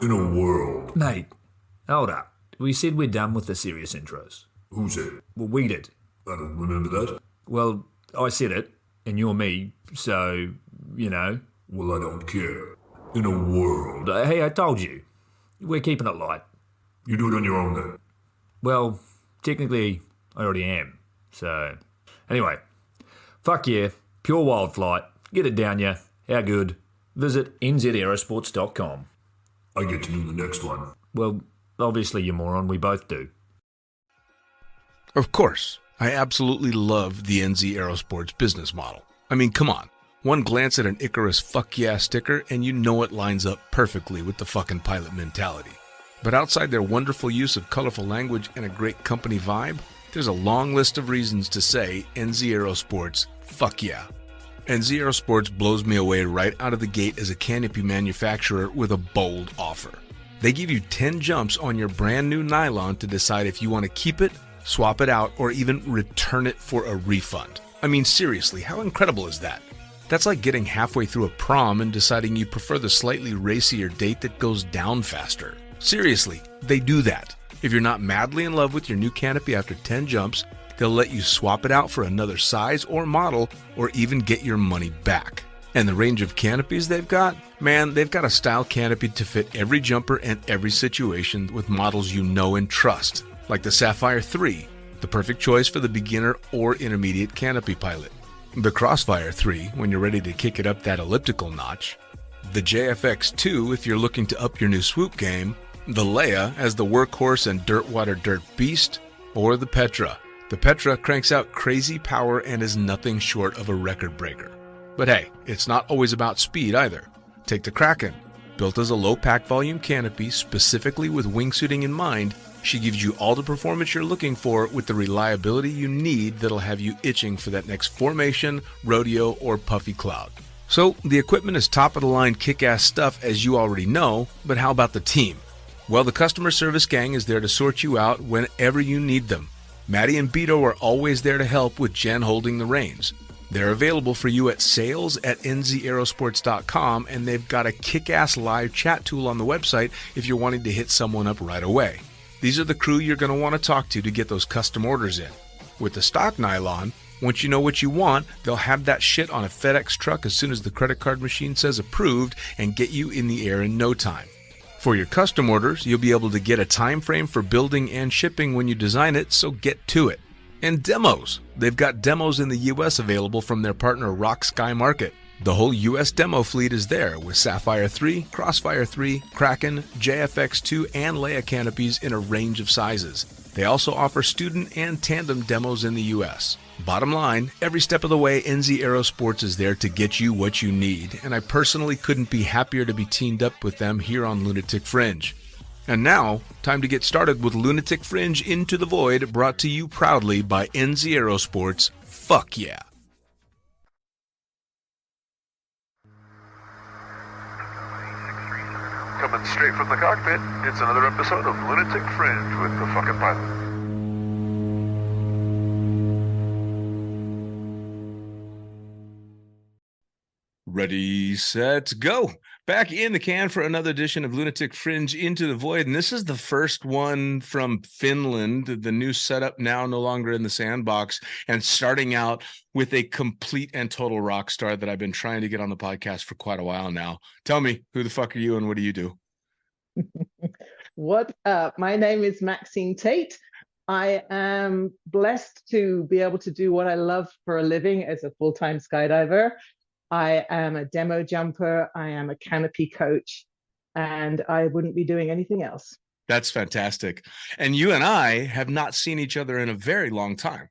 In a world. Mate, hold up. We said we're done with the serious intros. Who said? Well, we did. I don't remember that. Well, I said it, and you're me, so, you know. Well, I don't care. In a world. Hey, I told you. We're keeping it light. You do it on your own then. Well, technically, I already am. So, anyway. Fuck yeah. Pure wild flight. Get it down ya. How good? Visit nzaerosports.com. I get to do the next one. Well, obviously, you moron. We both do. Of course, I absolutely love the NZ Aerosports business model. I mean, come on. One glance at an Icarus fuck yeah sticker and you know it lines up perfectly with the fucking pilot mentality. But outside their wonderful use of colorful language and a great company vibe, there's a long list of reasons to say NZ Aerosports fuck yeah. NZ Aerosports blows me away right out of the gate as a canopy manufacturer with a bold offer. They give you 10 jumps on your brand new nylon to decide if you want to keep it, swap it out, or even return it for a refund. I mean, seriously, how incredible is that? That's like getting halfway through a prom and deciding you prefer the slightly racier date that goes down faster. Seriously, they do that. If you're not madly in love with your new canopy after 10 jumps, they'll let you swap it out for another size or model, or even get your money back. And the range of canopies they've got? Man, they've got a style canopy to fit every jumper and every situation with models you know and trust, like the Sapphire 3, the perfect choice for the beginner or intermediate canopy pilot. The Crossfire 3, when you're ready to kick it up that elliptical notch. The JFX 2, if you're looking to up your new swoop game. The Leia as the workhorse and dirtwater dirt beast. Or the Petra. The Petra cranks out crazy power and is nothing short of a record breaker. But hey, it's not always about speed either. Take the Kraken. Built as a low pack volume canopy specifically with wingsuiting in mind, she gives you all the performance you're looking for with the reliability you need that'll have you itching for that next formation, rodeo, or puffy cloud. So, the equipment is top-of-the-line kick-ass stuff as you already know, but how about the team? Well, the customer service gang is there to sort you out whenever you need them. Maddie and Beto are always there to help with Jen holding the reins. They're available for you at sales@nzaerosports.com, and they've got a kick-ass live chat tool on the website if you're wanting to hit someone up right away. These are the crew you're going to want to talk to get those custom orders in. With the stock nylon, once you know what you want, they'll have that shit on a FedEx truck as soon as the credit card machine says approved and get you in the air in no time. For your custom orders, you'll be able to get a time frame for building and shipping when you design it, so get to it. And demos. They've got demos in the US available from their partner Rock Sky Market. The whole US demo fleet is there with Sapphire 3, Crossfire 3, Kraken, JFX2, and Leia canopies in a range of sizes. They also offer student and tandem demos in the US. Bottom line, every step of the way, NZ Aerosports is there to get you what you need, and I personally couldn't be happier to be teamed up with them here on Lunatic Fringe. And now, time to get started with Lunatic Fringe Into the Void, brought to you proudly by NZ Aerosports. Fuck yeah. Coming straight from the cockpit, it's another episode of Lunatic Fringe with the fucking pilot. Ready, set, go. Back in the can for another edition of Lunatic Fringe Into the Void. And this is the first one from Finland, the new setup now no longer in the sandbox, and starting out with a complete and total rock star that I've been trying to get on the podcast for quite a while now. Tell me, who the fuck are you and what do you do? What up? My name is Maxine Tate. I am blessed to be able to do what I love for a living as a full-time skydiver. I am a demo jumper, I am a canopy coach, and I wouldn't be doing anything else. That's fantastic. And you and I have not seen each other in a very long time.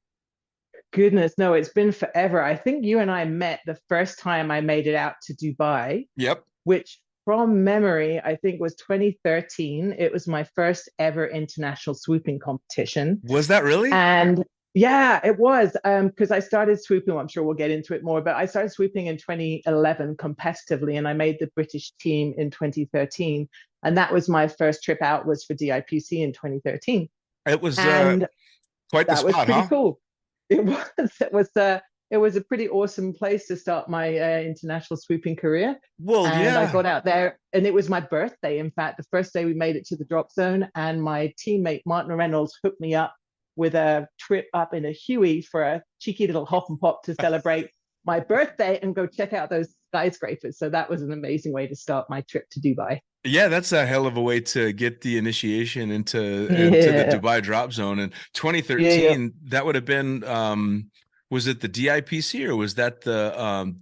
Goodness, no, it's been forever. I think you and I met the first time I made it out to Dubai. Yep. Which from memory, I think was 2013. It was my first ever international swooping competition. Was that really? And yeah, it was, because I started swooping, well, I'm sure we'll get into it more, but I started swooping in 2011 competitively, and I made the British team in 2013. And that was my first trip out, was for DIPC in 2013. It was and quite the that spot, was pretty cool. It was it was a pretty awesome place to start my international swooping career. Well, And I yeah. got out there, and it was my birthday. In fact, the first day we made it to the drop zone, and my teammate Martin Reynolds hooked me up with a trip up in a Huey for a cheeky little hop and pop to celebrate my birthday and go check out those skyscrapers. So that was an amazing way to start my trip to Dubai. Yeah, that's a hell of a way to get the initiation into the Dubai drop zone. In 2013, that would have been was it the DIPC or was that the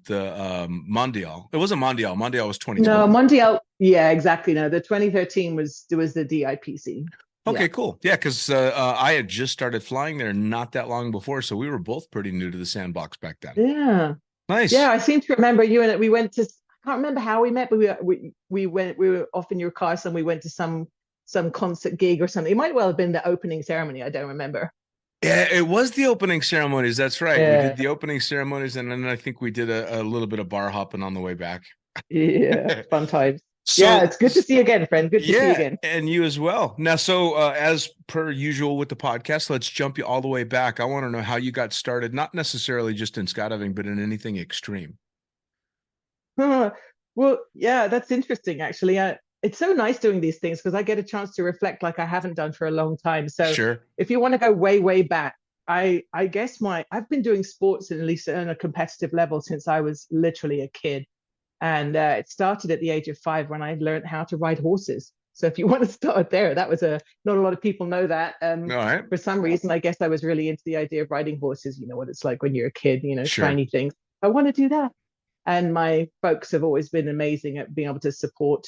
Mondial? It wasn't Mondial. Mondial was 2012. No, Mondial. Yeah, exactly. No, the 2013 was the DIPC. Okay, Yeah. cool. Yeah, because I had just started flying there not that long before, so we were both pretty new to the sandbox back then. Yeah. Nice. Yeah, I seem to remember you and we went to. I can't remember how we met, but we were off in your car, and we went to some concert gig or something. It might well have been the opening ceremony. I don't remember. Yeah, it was the opening ceremonies. That's right. Yeah. We did the opening ceremonies, and then I think we did a little bit of bar hopping on the way back. Yeah, fun times. So, yeah, it's good to see you again, friend. Good to see you again. And you as well. Now, so as per usual with the podcast, let's jump you all the way back. I want to know how you got started, not necessarily just in skydiving, but in anything extreme. Well, yeah, that's interesting, actually. It's so nice doing these things because I get a chance to reflect like I haven't done for a long time. So sure. If you want to go way, way back, I guess I've been doing sports at least on a competitive level since I was literally a kid. And it started at the age of 5 when I learned how to ride horses. So if you want to start there, that was not a lot of people know that. All right. For some reason, I guess I was really into the idea of riding horses. You know what it's like when you're a kid, Sure. shiny things. I want to do that. And my folks have always been amazing at being able to support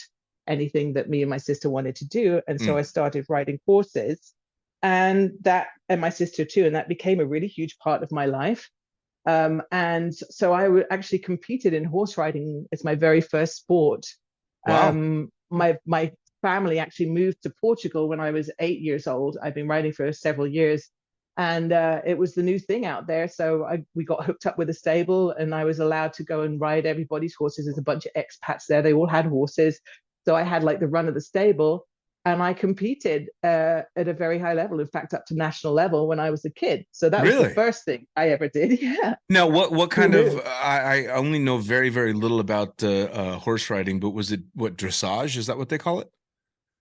anything that me and my sister wanted to do. And so I started riding horses and my sister too. And that became a really huge part of my life. And so I actually competed in horse riding as my very first sport. Wow. My family actually moved to Portugal when I was 8 years old. I've been riding for several years, and it was the new thing out there. So we got hooked up with a stable, and I was allowed to go and ride everybody's horses. There's a bunch of expats there. They all had horses. So I had like the run of the stable. And I competed at a very high level, in fact, up to national level when I was a kid. So that was the first thing I ever did. Yeah. Now, what kind of, I only know very, very little about horse riding, but was it dressage? Is that what they call it?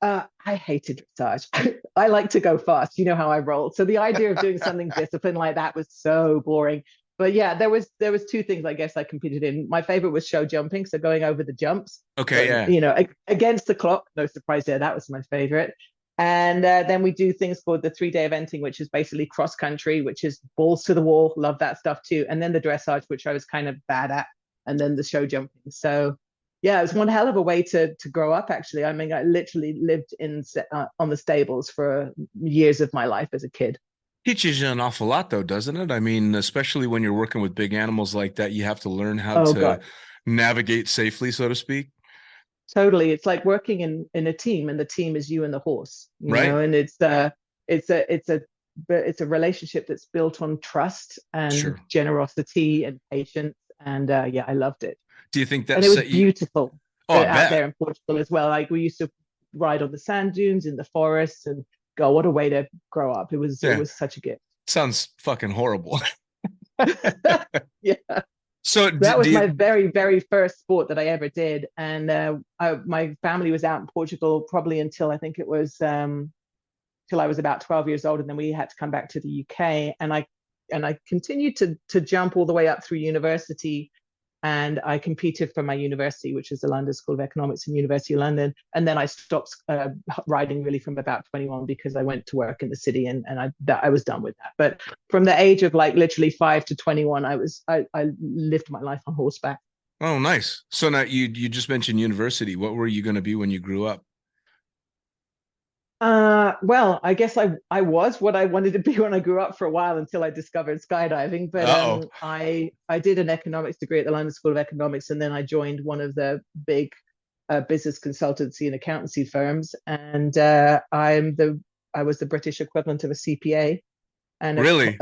I hated dressage. I like to go fast. You know how I roll. So the idea of doing something disciplined like that was so boring. But yeah, there was 2 things I guess I competed in. My favorite was show jumping, so going over the jumps. Okay, yeah. Against the clock. No surprise there. That was my favorite. And then we do things called the 3-day eventing, which is basically cross country, which is balls to the wall. Love that stuff too. And then the dressage, which I was kind of bad at, and then the show jumping. So yeah, it was one hell of a way to grow up. Actually, I mean, I literally lived on the stables for years of my life as a kid. Teaches you an awful lot, though, doesn't it? I mean, especially when you're working with big animals like that, you have to learn how to navigate safely, so to speak. Totally, it's like working in a team, and the team is you and the horse, right? And it's a relationship that's built on trust and generosity and patience, and yeah, I loved it. Do you think that? And it was beautiful out there in Portugal as well. Like we used to ride on the sand dunes in the forests and. God, what a way to grow up. It was such a gift. Sounds fucking horrible. Yeah. So that was my very, very first sport that I ever did. And my family was out in Portugal probably until I think it was till I was about 12 years old. And then we had to come back to the UK. And I continued to jump all the way up through university. And I competed for my university, which is the London School of Economics and University of London. And then I stopped riding really from about 21 because I went to work in the city and I was done with that. But from the age of like literally 5 to 21, I lived my life on horseback. Oh, nice. So now you just mentioned university. What were you going to be when you grew up? Well, I guess I was what I wanted to be when I grew up for a while until I discovered skydiving. But I did an economics degree at the London School of Economics, and then I joined one of the big business consultancy and accountancy firms, and I was the British equivalent of a CPA. And really,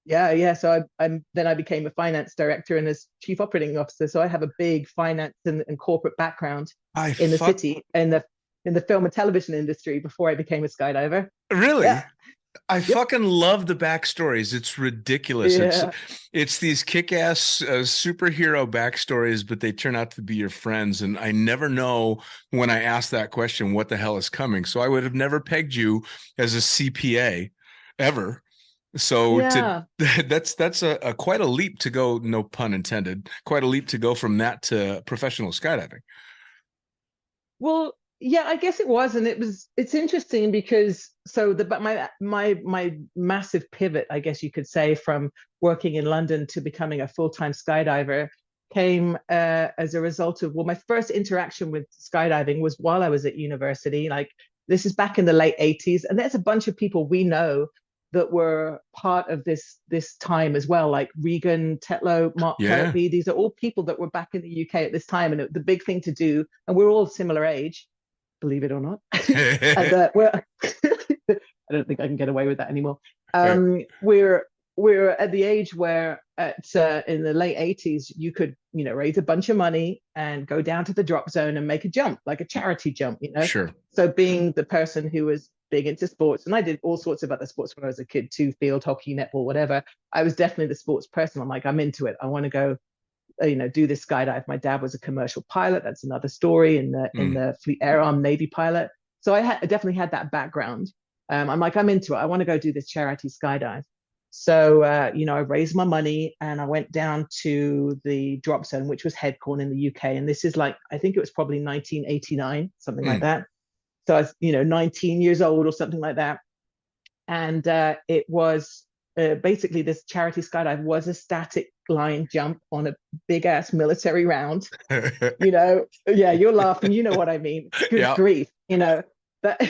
yeah. So I became a finance director and as chief operating officer. So I have a big finance and corporate background city in the film and television industry before I became a skydiver. Really? Yeah. I fucking love the backstories. It's ridiculous. Yeah. It's these kick-ass superhero backstories, but they turn out to be your friends. And I never know when I ask that question, what the hell is coming? So I would have never pegged you as a CPA ever. So Yeah. that's a quite a leap to go, no pun intended, quite a leap to go from that to professional skydiving. Well, yeah, I guess it was, and it's interesting because but my massive pivot, I guess you could say, from working in London to becoming a full-time skydiver came as a result of, well, my first interaction with skydiving was while I was at university. Like, this is back in the late 80s, and there's a bunch of people we know that were part of this time as well, like Regan Tetlow, Mark Kirkby. These are all people that were back in the UK at this time, and the big thing to do, and we're all similar age, believe it or not. And, well, I don't think I can get away with that anymore. We're at the age where in the late 80s, you could, raise a bunch of money and go down to the drop zone and make a jump, like a charity jump, Sure. So being the person who was big into sports, and I did all sorts of other sports when I was a kid too, field hockey, netball, whatever. I was definitely the sports person. I'm like, I'm into it. I want to go, do this skydive. My dad was a commercial pilot. That's another story, in the Fleet Air Arm Navy pilot. So I definitely had that background. I'm like, I'm into it. I want to go do this charity skydive. So, I raised my money and I went down to the drop zone, which was Headcorn in the UK. And this is like, I think it was probably 1989, something like that. So I was, 19 years old or something like that. And it was basically, this charity skydive was a static line jump on a big ass military round. Yeah, you're laughing. You know what I mean? Good grief. That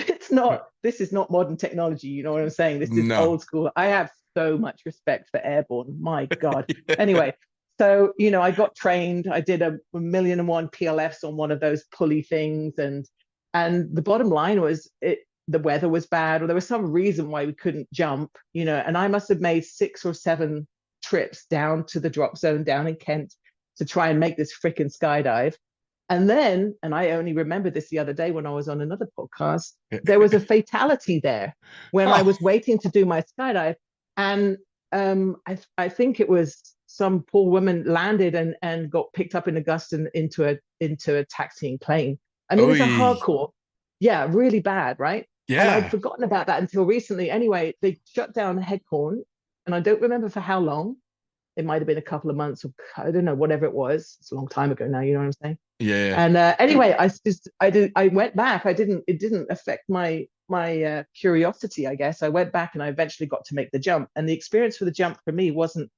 this is not modern technology. You know what I'm saying? This is old school. I have so much respect for airborne. My God. Anyway, so, I got trained. I did a 1,000,001 PLFs on one of those pulley things. And the bottom line was, the weather was bad, or there was some reason why we couldn't jump, and I must have made 6 or 7 trips down to the drop zone down in Kent to try and make this freaking skydive. And I only remember this the other day when I was on another podcast, there was a fatality there when I was waiting to do my skydive. And I think it was some poor woman landed and got picked up in a gust and into a taxiing plane. I mean, it's a hardcore. Yeah, really bad, right? Yeah. And I'd forgotten about that until recently. Anyway, they shut down Headcorn, and I don't remember for how long. It might have been a couple of months, or I don't know, whatever it was. It's a long time ago now, you know what I'm saying? Yeah. And anyway, I went back. It didn't affect my curiosity, I guess. I went back and I eventually got to make the jump. And the experience for the jump for me wasn't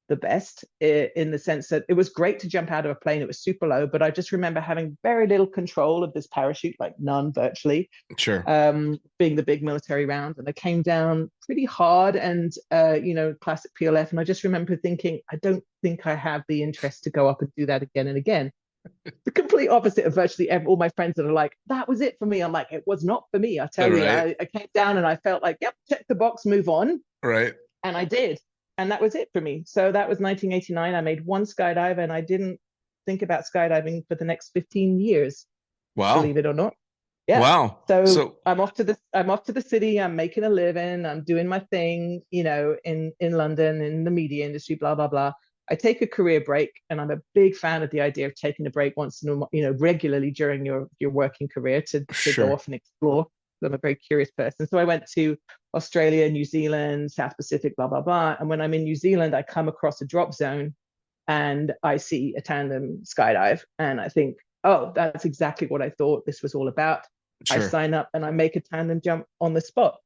the best, in the sense that it was great to jump out of a plane. It was super low, but I just remember having very little control of this parachute, like none virtually. Sure. Being the big military round, and I came down pretty hard, and classic PLF. And I just remember thinking, I don't think I have the interest to go up and do that again and again. The complete opposite of virtually all my friends that are like, that was it for me. I'm like, it was not for me. I tell you, I came down and I felt like, yep, check the box, move on. Right. And I did. And that was it for me. So that was 1989. I made one skydive, and I didn't think about skydiving for the next 15 years. Wow. Believe it or not. Yeah. Wow. So I'm off to the city. I'm making a living. I'm doing my thing, in London, in the media industry, blah, blah, blah. I take a career break, and I'm a big fan of the idea of taking a break once in a while, regularly during your working career to go off and explore. I'm a very curious person. So I went to Australia, New Zealand, South Pacific, blah, blah, blah. And when I'm in New Zealand, I come across a drop zone and I see a tandem skydive. And I think, oh, that's exactly what I thought this was all about. Sure. I sign up and I make a tandem jump on the spot.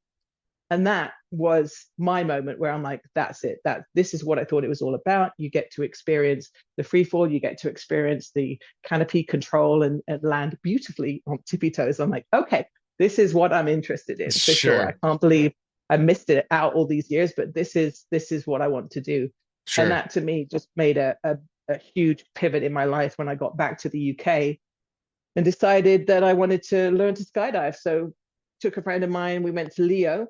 And that was my moment where I'm like, that's it. This is what I thought it was all about. You get to experience the free fall. You get to experience the canopy control and land beautifully on tippy toes. I'm like, okay, this is what I'm interested in. For sure. I can't believe I missed it out all these years, but this is what I want to do. Sure. And that to me just made a huge pivot in my life when I got back to the UK and decided that I wanted to learn to skydive. So took a friend of mine, we went to Leo,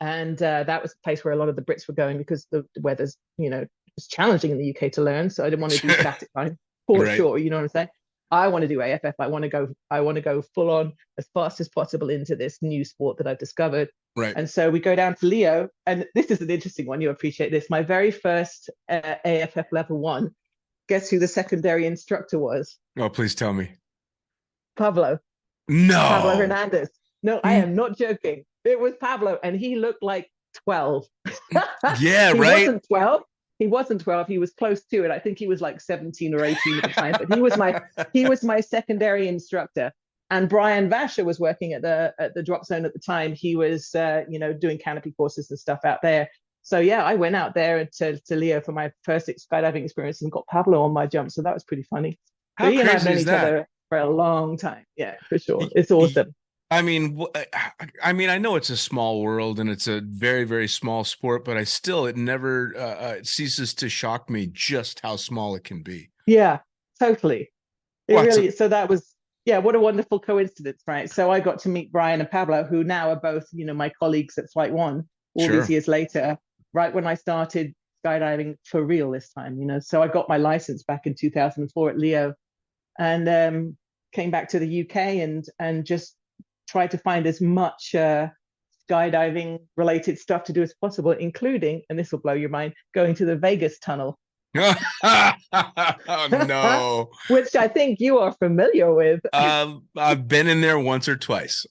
and that was the place where a lot of the Brits were going because the weather's, it's challenging in the UK to learn. So I didn't want to do static line for sure. You know what I'm saying? I want to do AFF. I want to go full on as fast as possible into this new sport that I've discovered. Right. And so we go down to Leo, and this is an interesting one. You'll appreciate this. My very first AFF level 1. Guess who the secondary instructor was? Oh, please tell me. Pablo No. Hernandez. No, I am not joking. It was Pablo, and he looked like 12. Yeah, he right. wasn't 12. He wasn't 12. He was close to it. I think he was like 17 or 18 at the time. But he was my secondary instructor. And Brian Vasher was working at the drop zone at the time. He was doing canopy courses and stuff out there. So yeah, I went out there to Leo for my first skydiving experience and got Pablo on my jump. So that was pretty funny. How so he and I have crazy known is each that? other for a long time. Yeah, for sure. It's awesome. I mean, I know it's a small world and it's a very, very small sport, but it never ceases to shock me just how small it can be. Yeah, totally. So that was, what a wonderful coincidence, right? So I got to meet Brian and Pablo, who now are both, my colleagues at Flight One all these years later, right when I started skydiving for real this time, So I got my license back in 2004 at Leo and came back to the UK and just tried to find as much skydiving related stuff to do as possible, including, and this will blow your mind, going to the Vegas tunnel. Oh, no. Which I think you are familiar with. I've been in there once or twice.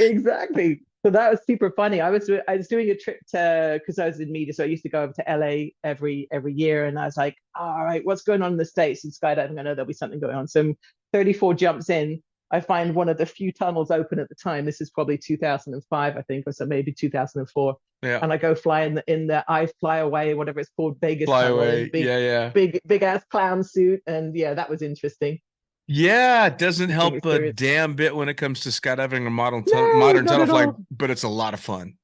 Exactly. So that was super funny. I was doing a trip because I was in media, so I used to go over to LA every year, and I was like, all right, what's going on in the States in skydiving? I know there'll be something going on. So 34 jumps in, I find one of the few tunnels open at the time. This is probably 2005, I think, or so maybe 2004. Yeah. And I go fly in the I Fly Away, whatever it's called, Vegas Fly tunnel, away. big ass clown suit, and that was interesting. Yeah, it doesn't help a damn bit when it comes to skydiving or modern tunnel flight, but it's a lot of fun.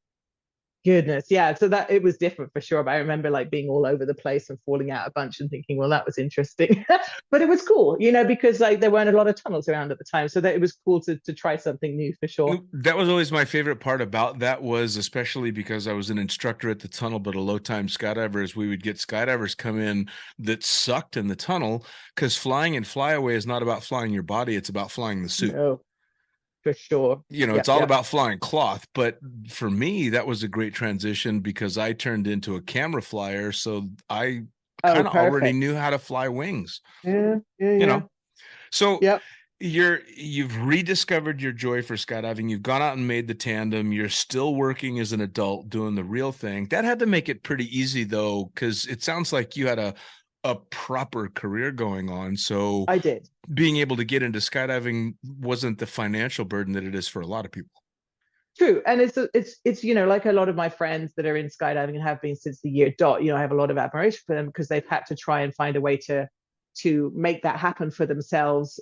Goodness, yeah. So that it was different for sure. But I remember like being all over the place and falling out a bunch and thinking, well, that was interesting. But it was cool, because like there weren't a lot of tunnels around at the time. So that it was cool to try something new for sure. That was always my favorite part about that, was especially because I was an instructor at the tunnel, but a low-time skydiver, is we would get skydivers come in that sucked in the tunnel, because flying and flyaway is not about flying your body, it's about flying the suit. No. For sure. It's all about flying cloth. But for me, that was a great transition because I turned into a camera flyer. So I kind of already knew how to fly wings. Yeah. So you've rediscovered your joy for skydiving. You've gone out and made the tandem. You're still working as an adult doing the real thing. That had to make it pretty easy, though, because it sounds like you had a proper career going on. So I did. Being able to get into skydiving wasn't the financial burden that it is for a lot of people. True. And it's like a lot of my friends that are in skydiving and have been since the year dot, I have a lot of admiration for them because they've had to try and find a way to make that happen for themselves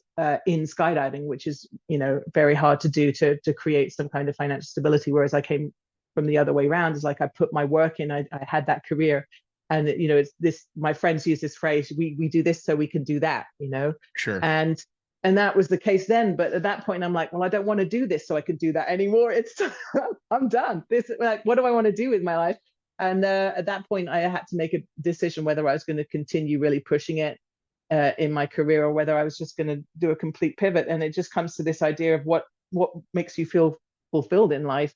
in skydiving, which is, very hard to do to create some kind of financial stability. Whereas I came from the other way around. It's like I put my work in, I had that career. And, it's this, my friends use this phrase, we do this so we can do that, Sure. And that was the case then. But at that point, I'm like, well, I don't want to do this so I can do that anymore. I'm done. What do I want to do with my life? And at that point, I had to make a decision whether I was going to continue really pushing it in my career or whether I was just going to do a complete pivot. And it just comes to this idea of what makes you feel fulfilled in life.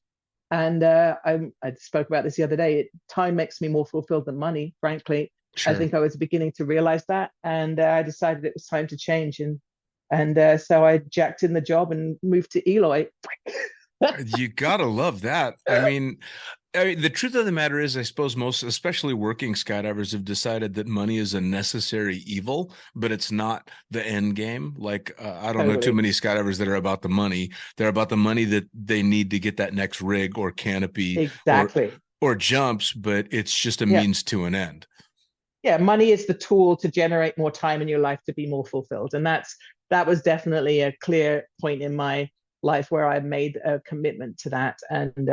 And I spoke about this the other day. Time makes me more fulfilled than money, frankly. Sure. I think I was beginning to realize that. And I decided it was time to change. And so I jacked in the job and moved to Eloy. You got to love that. I mean, the truth of the matter is, I suppose most, especially working skydivers, have decided that money is a necessary evil, but it's not the end game. Like, I don't know too many skydivers that are about the money. They're about the money that they need to get that next rig or canopy exactly. or jumps, but it's just a means to an end. Yeah, money is the tool to generate more time in your life to be more fulfilled. And that was definitely a clear point in my life where I made a commitment to that. And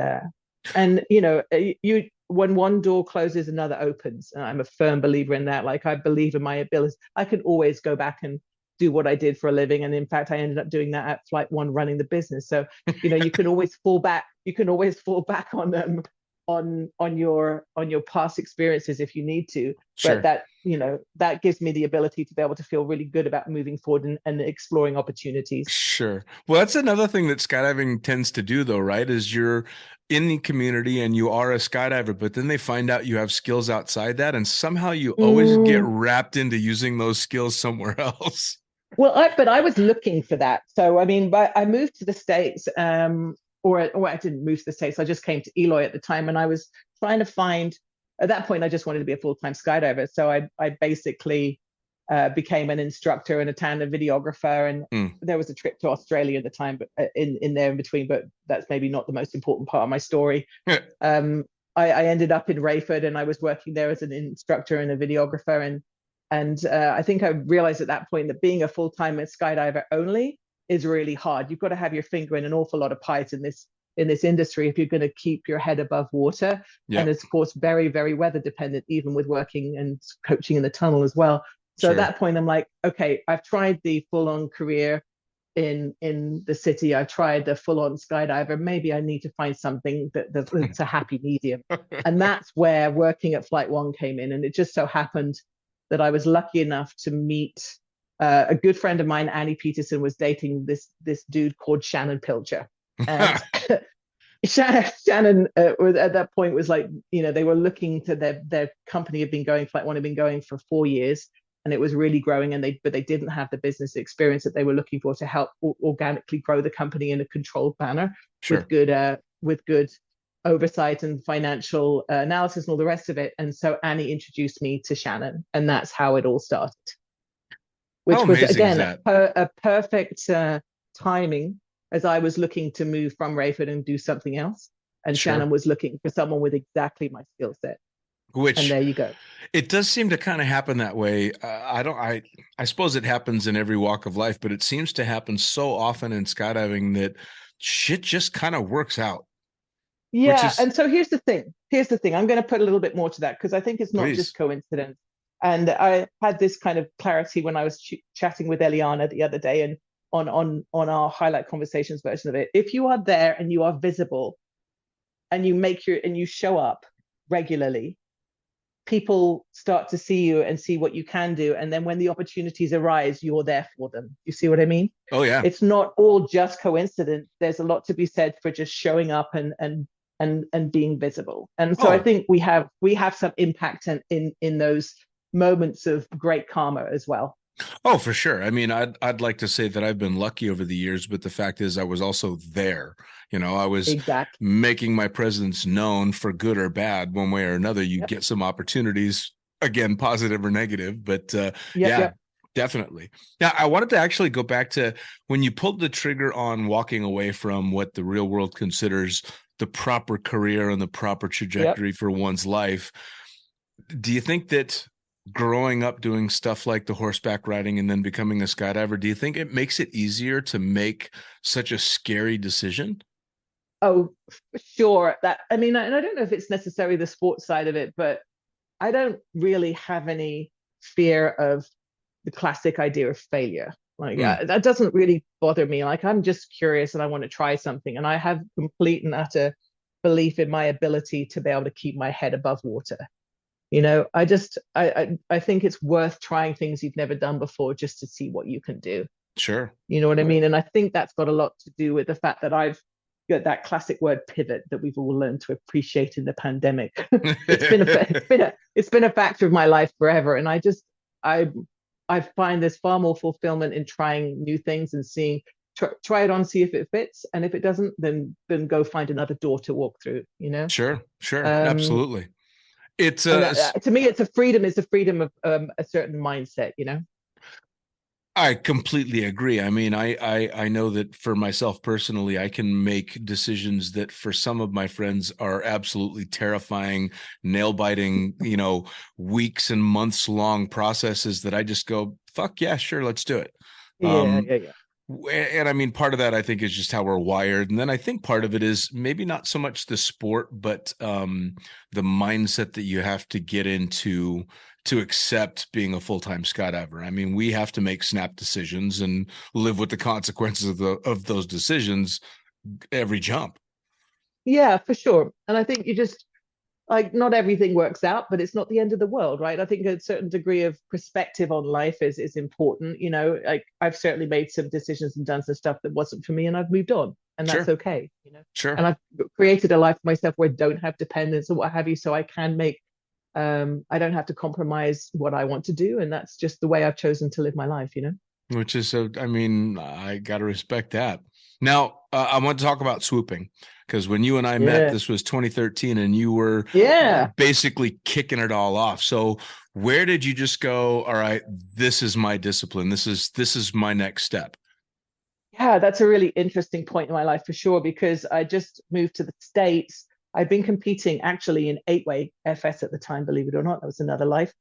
when one door closes, another opens. And I'm a firm believer in that. Like, I believe in my abilities. I can always go back and do what I did for a living. And in fact, I ended up doing that at Flight One, running the business. So, you can always fall back. You can always fall back on on your past experiences if you need to, Sure. but that, that gives me the ability to be able to feel really good about moving forward and exploring opportunities. Sure. Well, that's another thing that skydiving tends to do, though, right? Is you're in the community and you are a skydiver, but then they find out you have skills outside that, and somehow you always get wrapped into using those skills somewhere else. Well, but I was looking for that. So, I mean, but I moved to the States, or I didn't move to the States. I just came to Eloy at the time, and I was trying to find, at that point, I just wanted to be a full-time skydiver. So I basically became an instructor and a tandem videographer. And there was a trip to Australia at the time, but in there in between, but that's maybe not the most important part of my story. I ended up in Rayford, and I was working there as an instructor and a videographer. And I think I realized at that point that being a full-time skydiver only is really hard. You've got to have your finger in an awful lot of pies in this industry if you're going to keep your head above water. Yep. And it's, of course, very, very weather dependent, even with working and coaching in the tunnel as well. So Sure. at that point, I'm like, okay, I've tried the full-on career in the city. I've tried the full-on skydiver. Maybe I need to find something that's a happy medium. And that's where working at Flight One came in. And it just so happened that I was lucky enough to meet a good friend of mine, Annie Peterson, was dating this dude called Shannon Pilcher. And Shannon was at that point was like, they were looking to their company had been going, Flight One had been going for 4 years, and it was really growing, but they didn't have the business experience that they were looking for to help organically grow the company in a controlled manner. Sure. with good oversight and financial analysis and all the rest of it. And so Annie introduced me to Shannon, and that's how it all started. Which was, again, a perfect timing, as I was looking to move from Rayford and do something else. And Sure. Shannon was looking for someone with exactly my skill set. Which, and there you go. It does seem to kind of happen that way. I suppose it happens in every walk of life, but it seems to happen so often in skydiving that shit just kind of works out. Yeah, and so here's the thing. I'm going to put a little bit more to that, because I think it's not Please. just coincidence. And I had this kind of clarity when I was chatting with Eliana the other day, and on our Highlight Conversations version of it. If you are there and you are visible, and you show up regularly, people start to see you and see what you can do. And then when the opportunities arise, you're there for them. You see what I mean? Oh yeah. It's not all just coincidence. There's a lot to be said for just showing up and being visible. And so I think we have some impact in those moments of great karma as well. Oh, for sure. I mean, I'd like to say that I've been lucky over the years, but the fact is I was also there. I was making my presence known for good or bad, one way or another. You get some opportunities, again, positive or negative, but definitely. Now, I wanted to actually go back to when you pulled the trigger on walking away from what the real world considers the proper career and the proper trajectory for one's life. Do you think that growing up doing stuff like the horseback riding and then becoming a skydiver, do you think it makes it easier to make such a scary decision? Oh, sure. And I don't know if it's necessarily the sports side of it, but I don't really have any fear of the classic idea of failure. That doesn't really bother me. I'm just curious and I want to try something. And I have complete and utter belief in my ability to be able to keep my head above water. I think it's worth trying things you've never done before just to see what you can do. Sure. You know what I mean? And I think that's got a lot to do with the fact that I've got that classic word pivot that we've all learned to appreciate in the pandemic. It's been a factor of my life forever. And I find there's far more fulfillment in trying new things and seeing, try it on, see if it fits. And if it doesn't, then go find another door to walk through, Sure. Absolutely. It's to me, it's a freedom of a certain mindset, I completely agree. I mean, I know that for myself personally, I can make decisions that for some of my friends are absolutely terrifying, nail biting, weeks and months long processes that I just go, fuck yeah, sure, let's do it. Yeah. And I mean, part of that I think is just how we're wired. And then I think part of it is maybe not so much the sport, but the mindset that you have to get into to accept being a full-time skydiver. I mean, we have to make snap decisions and live with the consequences of those decisions every jump. Yeah, for sure. And I think you just like not everything works out, but it's not the end of the world, right? I think a certain degree of perspective on life is important. You know, like I've certainly made some decisions and done some stuff that wasn't for me, and I've moved on, and that's Sure. okay. You know, Sure. and I've created a life for myself where I don't have dependence or what have you, so I can make. I don't have to compromise what I want to do, and that's just the way I've chosen to live my life. You know. Which is so, I mean, I got to respect that. Now, I want to talk about swooping, because when you and I met, Yeah. this was 2013, and you were Yeah. basically kicking it all off. So where did you just go, all right, this is my discipline. This is my next step? Yeah, that's a really interesting point in my life for sure, because I just moved to the States. I'd been competing actually in 8-way FS at the time, believe it or not. That was another life.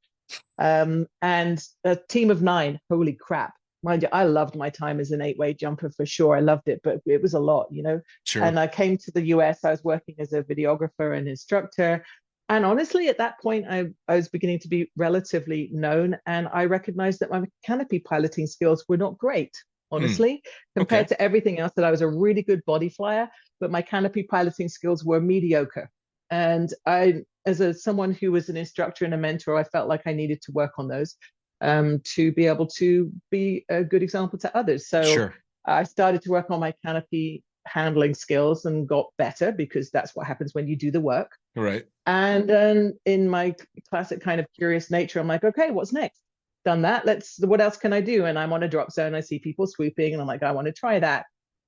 And a team of 9, holy crap. Mind you, I loved my time as an 8-way jumper for sure. I loved it, but it was a lot, you know. Sure. And I came to the US. I was working as a videographer and instructor. And honestly, at that point, I was beginning to be relatively known. And I recognized that my canopy piloting skills were not great, honestly, compared to everything else. That I was a really good body flyer, but my canopy piloting skills were mediocre. And I, as someone who was an instructor and a mentor, I felt like I needed to work on those to be able to be a good example to others. So Sure. I started to work on my canopy handling skills and got better, because that's what happens when you do the work. Right. And then in my classic kind of curious nature, I'm like, okay, what's next? Done that. What else can I do? And I'm on a drop zone. I see people swooping and I'm like, I want to try that.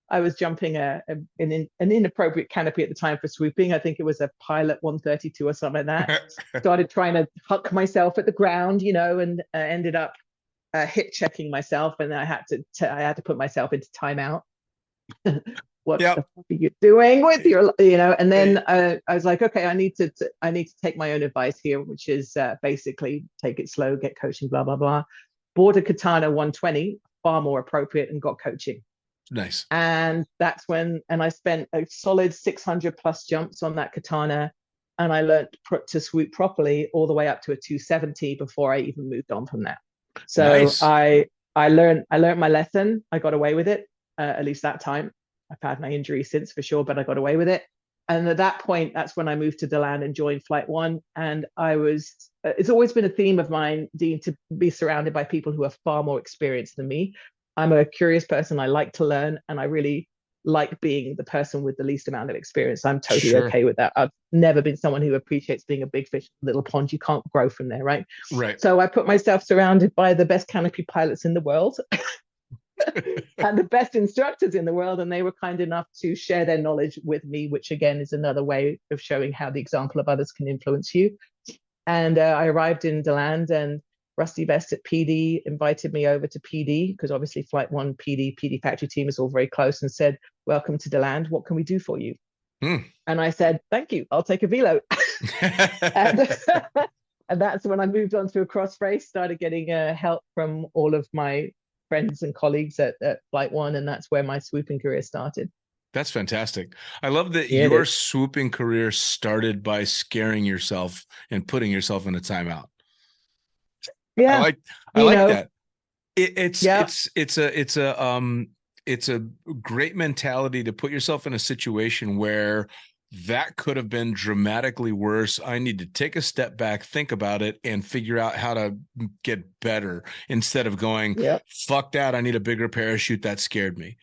I was jumping an inappropriate canopy at the time for swooping. I think it was a Pilot 132 or something like that. Started trying to huck myself at the ground, you know, and ended up hip checking myself, and I had to put myself into timeout. What the fuck are you doing with your, you know? And then I was like, okay, I need to take my own advice here, which is basically take it slow, get coaching, blah blah blah. Bought a Katana 120, far more appropriate, and got coaching. Nice. And that's when, and I spent a solid 600 plus jumps on that Katana, and I learned to swoop properly all the way up to a 270 before I even moved on from that. So nice. I learned my lesson. I got away with it, at least that time. I've had my injury since for sure, but I got away with it. And at that point, that's when I moved to DeLand and joined Flight One. And it's always been a theme of mine, Dean, to be surrounded by people who are far more experienced than me. I'm a curious person. I like to learn, and I really like being the person with the least amount of experience. I'm totally okay with that. I've never been someone who appreciates being a big fish in a little pond. You can't grow from there, right? Right. So I put myself surrounded by the best canopy pilots in the world and the best instructors in the world, and they were kind enough to share their knowledge with me, which again is another way of showing how the example of others can influence you. And I arrived in DeLand, and Rusty Vest at PD invited me over to PD, because obviously Flight One, PD factory team is all very close, and said, welcome to DeLand, what can we do for you? And I said, thank you, I'll take a velo. And that's when I moved on to a cross race, started getting help from all of my friends and colleagues at Flight One, and that's where my swooping career started. That's fantastic. I love that your swooping career started by scaring yourself and putting yourself in a timeout. Yeah, I like that. It's a great mentality to put yourself in a situation where that could have been dramatically worse. I need to take a step back, think about it, and figure out how to get better, instead of going, fuck that, I need a bigger parachute, that scared me.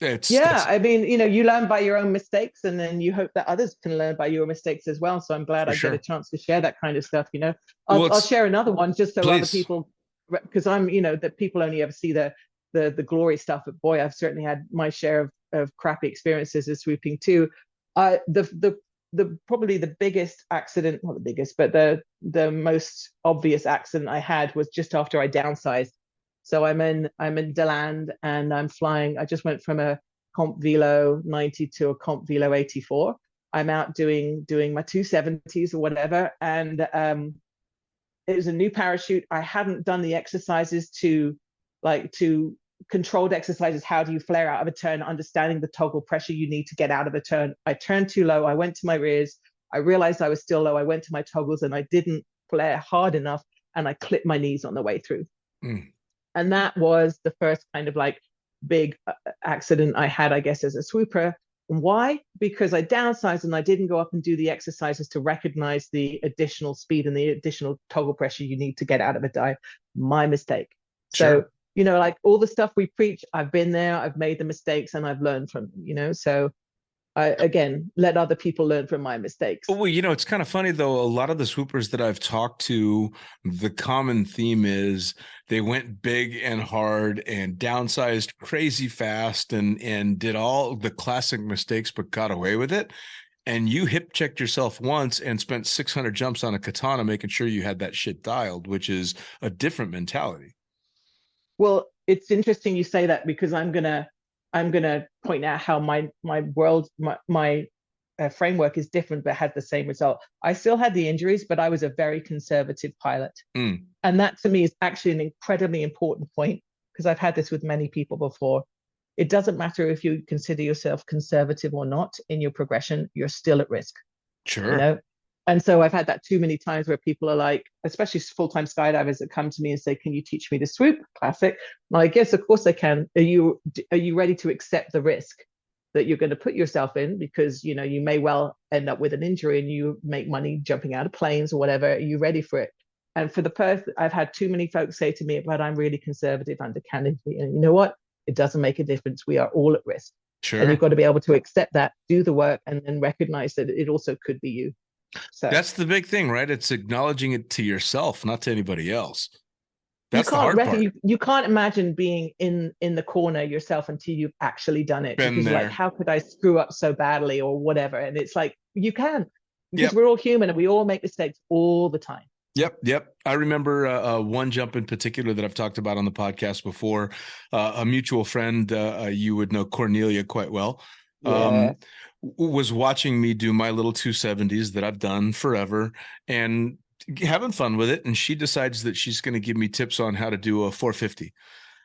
I mean, you know, you learn by your own mistakes, and then you hope that others can learn by your mistakes as well. So I'm glad I get a chance to share that kind of stuff. You know, I'll share another one just so other people, because I'm, you know, that people only ever see the glory stuff. But boy, I've certainly had my share of crappy experiences as swooping too. The probably the biggest accident, not the biggest, but the most obvious accident I had was just after I downsized. So I'm in DeLand, and I'm flying. I just went from a comp velo 90 to a comp velo 84. I'm out doing my 270s or whatever, and it was a new parachute. I hadn't done the exercises to controlled exercises. How do you flare out of a turn? Understanding the toggle pressure you need to get out of a turn. I turned too low. I went to my rears. I realized I was still low. I went to my toggles, and I didn't flare hard enough, and I clipped my knees on the way through. And that was the first kind of like big accident I had, I guess, as a swooper. Why? Because I downsized and I didn't go up and do the exercises to recognize the additional speed and the additional toggle pressure you need to get out of a dive. My mistake. So, Sure. like all the stuff we preach, I've been there, I've made the mistakes, and I've learned from them. So I, again, let other people learn from my mistakes. Well, it's kind of funny, though. A lot of the swoopers that I've talked to, the common theme is they went big and hard and downsized crazy fast and did all the classic mistakes, but got away with it. And you hip checked yourself once and spent 600 jumps on a katana, making sure you had that shit dialed, which is a different mentality. Well, it's interesting you say that, because I'm gonna point out how my world, my framework is different, but had the same result. I still had the injuries, but I was a very conservative pilot. And that to me is actually an incredibly important point, because I've had this with many people before. It doesn't matter if you consider yourself conservative or not in your progression, you're still at risk. Sure. And so I've had that too many times where people are like, especially full-time skydivers that come to me and say, can you teach me to swoop? Classic. Well, I guess, of course I can. Are you ready to accept the risk that you're going to put yourself in? Because, you may well end up with an injury and you make money jumping out of planes or whatever. Are you ready for it? And for the person, I've had too many folks say to me, but I'm really conservative under canopy. And you know what? It doesn't make a difference. We are all at risk. Sure. And you've got to be able to accept that, do the work, and then recognize that it also could be you. So that's the big thing, right? It's acknowledging it to yourself, not to anybody else. That's the hard part. You can't imagine being in the corner yourself until you've actually done it. Been because there. Like, how could I screw up so badly or whatever? And it's like, you can, because Yep. we're all human and we all make mistakes all the time. Yep. I remember one jump in particular that I've talked about on the podcast before. A mutual friend, you would know Cornelia quite well, was watching me do my little 270s that I've done forever and having fun with it. And she decides that she's going to give me tips on how to do a 450.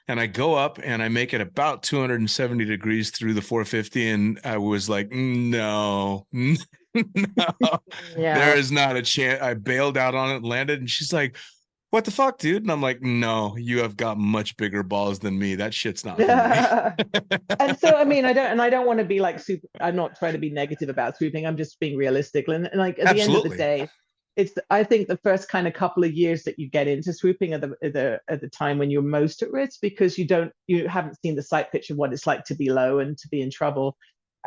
And I go up and I make it about 270 degrees through the 450. And I was like, no, there is not a chance. I bailed out on it, landed, and she's like, what the fuck, dude? And I'm like, no, you have got much bigger balls than me. That shit's not for me. And so, I don't want to be like super, I'm not trying to be negative about swooping. I'm just being realistic. And like at the end of the day, I think the first kind of couple of years that you get into swooping are the time when you're most at risk, because you haven't seen the sight picture of what it's like to be low and to be in trouble.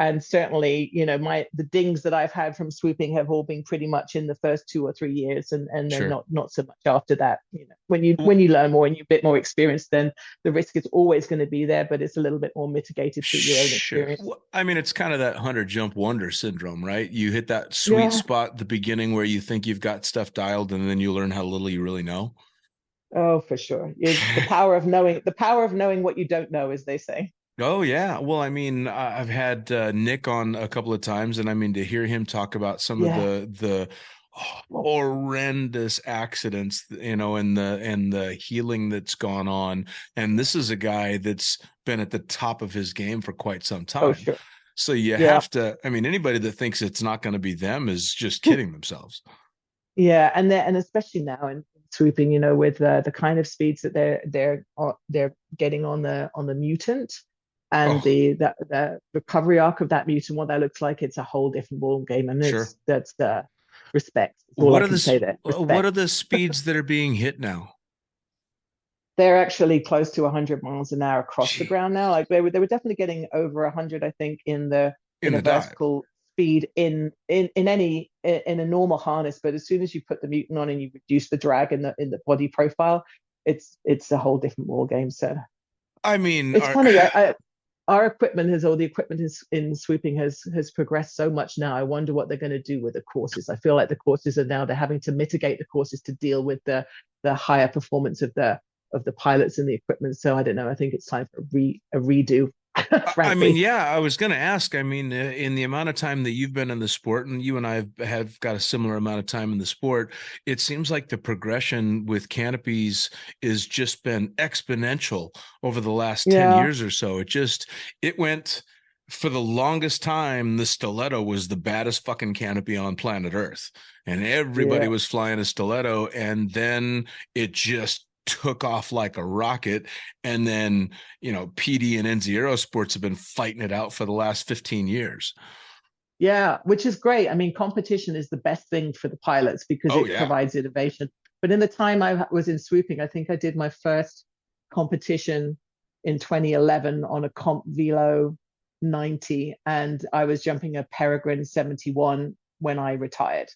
And certainly, the dings that I've had from swooping have all been pretty much in the first 2 or 3 years, and then Sure. not so much after that. When you learn more and you're a bit more experienced, then the risk is always going to be there, but it's a little bit more mitigated through your own experience. Well, it's kind of that 100 jump wonder syndrome, right? You hit that sweet spot at the beginning where you think you've got stuff dialed, and then you learn how little you really know. Oh, for sure. It's the power of knowing what you don't know, as they say. Oh, yeah. Well, I've had Nick on a couple of times, and to hear him talk about some of the horrendous accidents, and the healing that's gone on. And this is a guy that's been at the top of his game for quite some time. Oh, sure. So you have to, anybody that thinks it's not going to be them is just kidding themselves. Yeah. And especially now in swooping, with the kind of speeds that they're getting on the mutant. And the recovery arc of that mutant, what that looks like, it's a whole different ball game. And that's the respect. What are the speeds that are being hit now? They're actually close to 100 miles an hour across the ground now. Like they were definitely getting over 100, I think, in the vertical speed in a normal harness. But as soon as you put the mutant on and you reduce the drag in the body profile, it's a whole different ball game. So it's funny. Our equipment in swooping has progressed so much now. I wonder what they're going to do with the courses. I feel like the courses they're having to mitigate the courses to deal with the higher performance of the pilots and the equipment. So I don't know. I think it's time for a redo. Frankly. I was going to ask, in the amount of time that you've been in the sport, and you and I have got a similar amount of time in the sport, it seems like the progression with canopies is just been exponential over the last 10 years or so. It went, for the longest time, the stiletto was the baddest fucking canopy on planet Earth, and everybody was flying a stiletto, and then it just took off like a rocket. And then, PD and NZ Aerosports have been fighting it out for the last 15 years. Yeah, which is great. I mean, competition is the best thing for the pilots because it provides innovation. But in the time I was in swooping, I think I did my first competition in 2011 on a Comp Velo 90, and I was jumping a Peregrine 71 when I retired.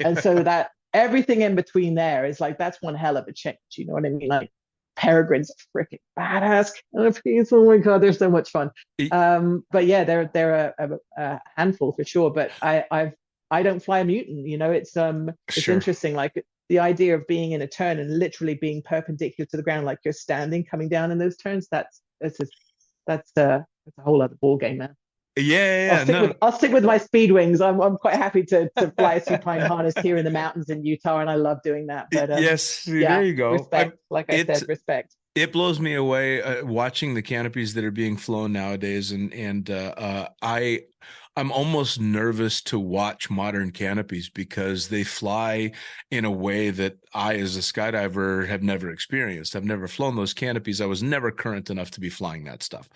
And so that everything in between there is like, that's one hell of a change. You know what I mean? Like, Peregrine's freaking badass canopies. Oh my God, they're so much fun. But yeah, they're a handful for sure. But I don't fly a Mutant. It's interesting. Like, the idea of being in a turn and literally being perpendicular to the ground, like you're standing, coming down in those turns. That's a whole other ball game, man. I'll stick with my speed wings. I'm quite happy to fly a supine harness here in the mountains in Utah, and I love doing that. But there you go. Respect, I said, respect. It blows me away watching the canopies that are being flown nowadays, and I'm almost nervous to watch modern canopies because they fly in a way that I, as a skydiver, have never experienced. I've never flown those canopies. I was never current enough to be flying that stuff.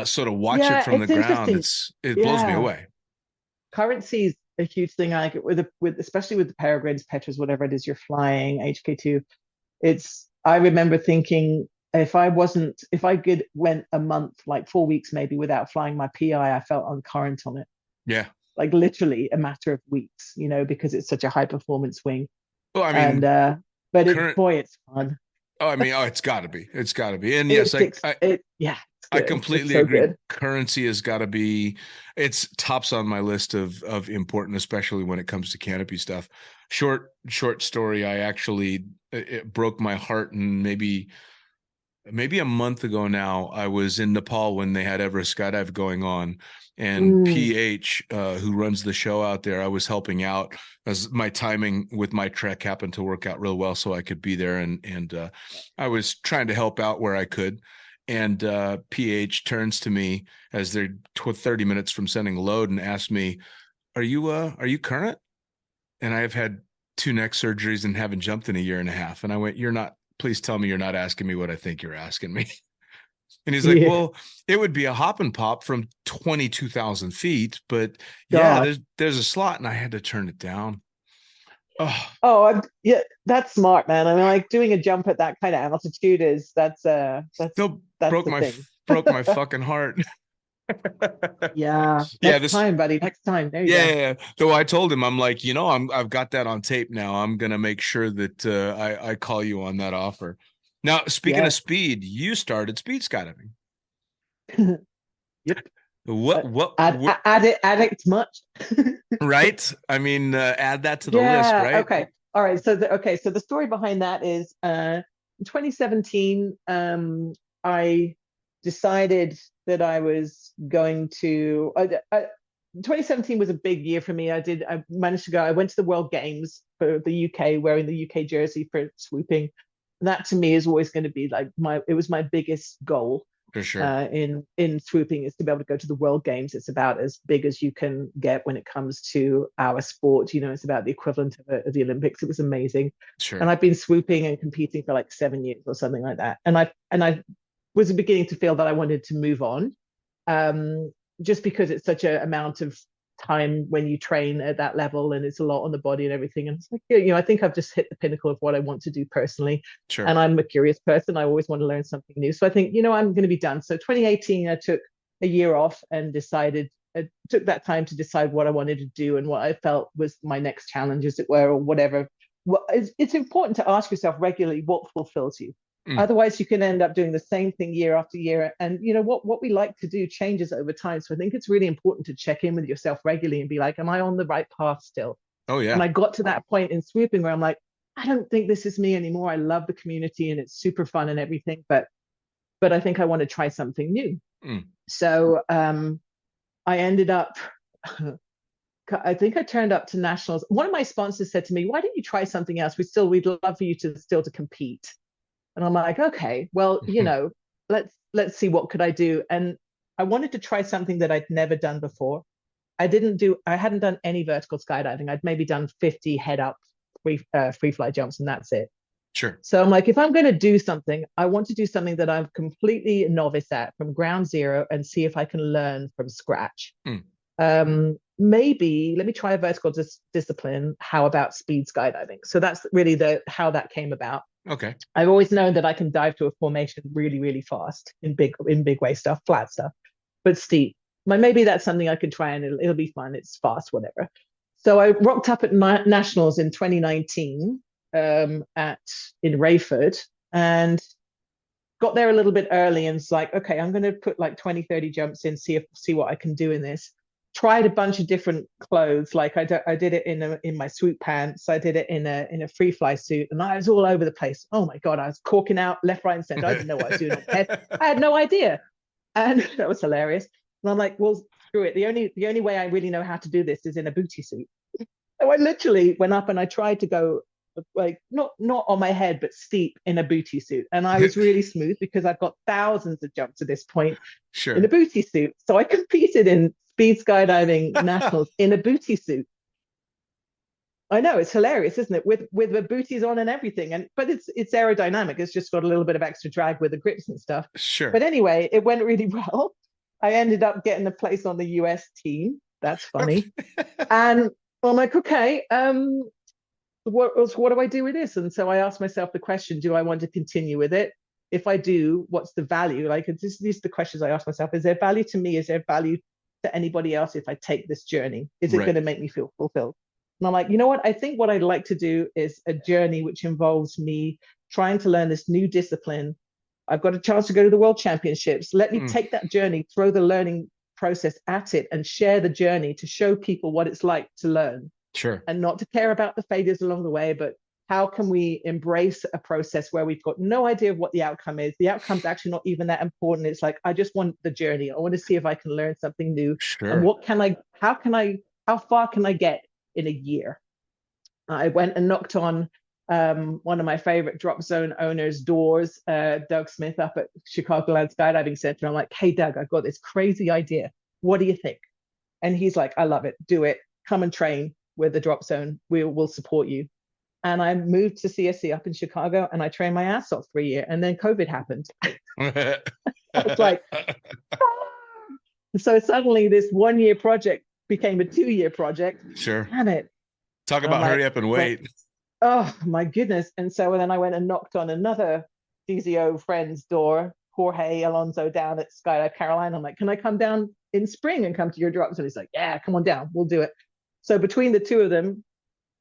So to watch it from the ground, it blows me away. Currency is a huge thing. I like it especially with the Peregrines, Petras, whatever it is you're flying, HK2. I remember thinking, if I went a month, like 4 weeks maybe, without flying my PI, I felt uncurrent on it. Yeah. Like literally a matter of weeks, because it's such a high performance wing. Well, I mean, it's fun. It's got to be. It's got to be. And yes, I completely agree. Good. Currency has got to be. It's tops on my list of important, especially when it comes to canopy stuff. Short story. It broke my heart, and maybe a month ago now, I was in Nepal when they had Everest Skydive going on, and PH, who runs the show out there, I was helping out as my timing with my trek happened to work out real well, so I could be there, and I was trying to help out where I could. And PH turns to me as they're 30 minutes from sending a load and asks me, are you current? And I have had 2 neck surgeries and haven't jumped in a year and a half. And I went, please tell me you're not asking me what I think you're asking me. And he's like, well, it would be a hop and pop from 22,000 feet, but there's a slot, and I had to turn it down. That's smart, man. I mean, like, doing a jump at that kind of altitude that's broke my fucking heart. Next time, buddy. Next time. There you go. Yeah. Though I told him, I'm like, I've got that on tape now. I'm gonna make sure that I call you on that offer. Now, speaking of speed, you started speed skydiving. Yep. What addict much? Right. I mean, add that to the list, right? Okay. All right. So the story behind that is in 2017, I decided that I was going to 2017 was a big year for me. I managed to go. I went to the World Games for the UK, wearing the UK jersey for swooping. And that to me is always going to be like it was my biggest goal. For sure. In swooping, is to be able to go to the World Games. It's about as big as you can get when it comes to our sport. It's about the equivalent of the Olympics. It was amazing. Sure. And I've been swooping and competing for like 7 years or something like that. And I was beginning to feel that I wanted to move on, just because it's such an amount of time when you train at that level, and it's a lot on the body and everything. And it's like, I think I've just hit the pinnacle of what I want to do personally. Sure. And I'm a curious person. I always want to learn something new. So I think, I'm going to be done. So 2018, I took a year off and took that time to decide what I wanted to do and what I felt was my next challenge, as it were, or whatever. It's important to ask yourself regularly what fulfills you. Otherwise, you can end up doing the same thing year after year. And what we like to do changes over time. So I think it's really important to check in with yourself regularly and be like, am I on the right path still? Oh, yeah. And I got to that point in swooping where I'm like, I don't think this is me anymore. I love the community and it's super fun and everything, but I think I want to try something new. So I ended up, I think I turned up to nationals. One of my sponsors said to me, why don't you try something else? We'd love for you to compete. And I'm like, okay, well, let's see, what could I do? And I wanted to try something that I'd never done before. I hadn't done any vertical skydiving. I'd maybe done 50 head up free fly jumps, and that's it. Sure. So I'm like, if I'm going to do something, I want to do something that I'm completely novice at from ground zero and see if I can learn from scratch. Maybe let me try a vertical discipline. How about speed skydiving? So that's really how that came about. Okay. I've always known that I can dive to a formation really, really fast in big wave stuff, flat stuff, but steep. Maybe that's something I could try and it'll be fun. It's fast, whatever. So I rocked up at nationals in 2019 in Rayford and got there a little bit early and it's like, okay, I'm going to put like 20, 30 jumps in, see what I can do in this. Tried a bunch of different clothes. Like I did it in my swoop pants. I did it in a free fly suit, and I was all over the place. Oh my God, I was corking out left, right, and center. I didn't know what I was doing on head. I had no idea, and that was hilarious. And I'm like, well, screw it. The only way I really know how to do this is in a booty suit. So I literally went up and I tried to go like not on my head, but steep in a booty suit, and I was really smooth because I've got thousands of jumps at this point in a booty suit. So I competed in speed skydiving nationals in a booty suit. I know, it's hilarious, isn't it? With the booties on and everything, but it's aerodynamic. It's just got a little bit of extra drag with the grips and stuff. Sure. But anyway, it went really well. I ended up getting a place on the US team. That's funny. And I'm like, okay, what do I do with this? And so I asked myself the question, do I want to continue with it? If I do, what's the value? Like, these are the questions I ask myself. Is there value to me? Is there value to anybody else if I take this journey? Is it going to make me feel fulfilled? And I'm like, you know what? I think what I'd like to do is a journey which involves me trying to learn this new discipline. I've got a chance to go to the World Championships. Let me take that journey, throw the learning process at it, and share the journey to show people what it's like to learn. Sure. And not to care about the failures along the way, but how can we embrace a process where we've got no idea of what the outcome is? The outcome's actually not even that important. It's like, I just want the journey. I want to see if I can learn something new. Sure. And how far can I get in a year? I went and knocked on one of my favorite drop zone owners' doors, Doug Smith up at Chicagoland Skydiving Center. I'm like, hey, Doug, I've got this crazy idea. What do you think? And he's like, I love it. Do it. Come and train with the drop zone. We'll support you. And I moved to CSC up in Chicago and I trained my ass off for a year. And then COVID happened. It's like, so suddenly this 1 year project became a 2 year project. Sure. Damn it. Talk about hurry up and wait. Oh my goodness. And so then I went and knocked on another DZO friend's door, Jorge Alonso down at Skydive Carolina. I'm like, can I come down in spring and come to your drop zone? He's like, yeah, come on down. We'll do it. So between the two of them,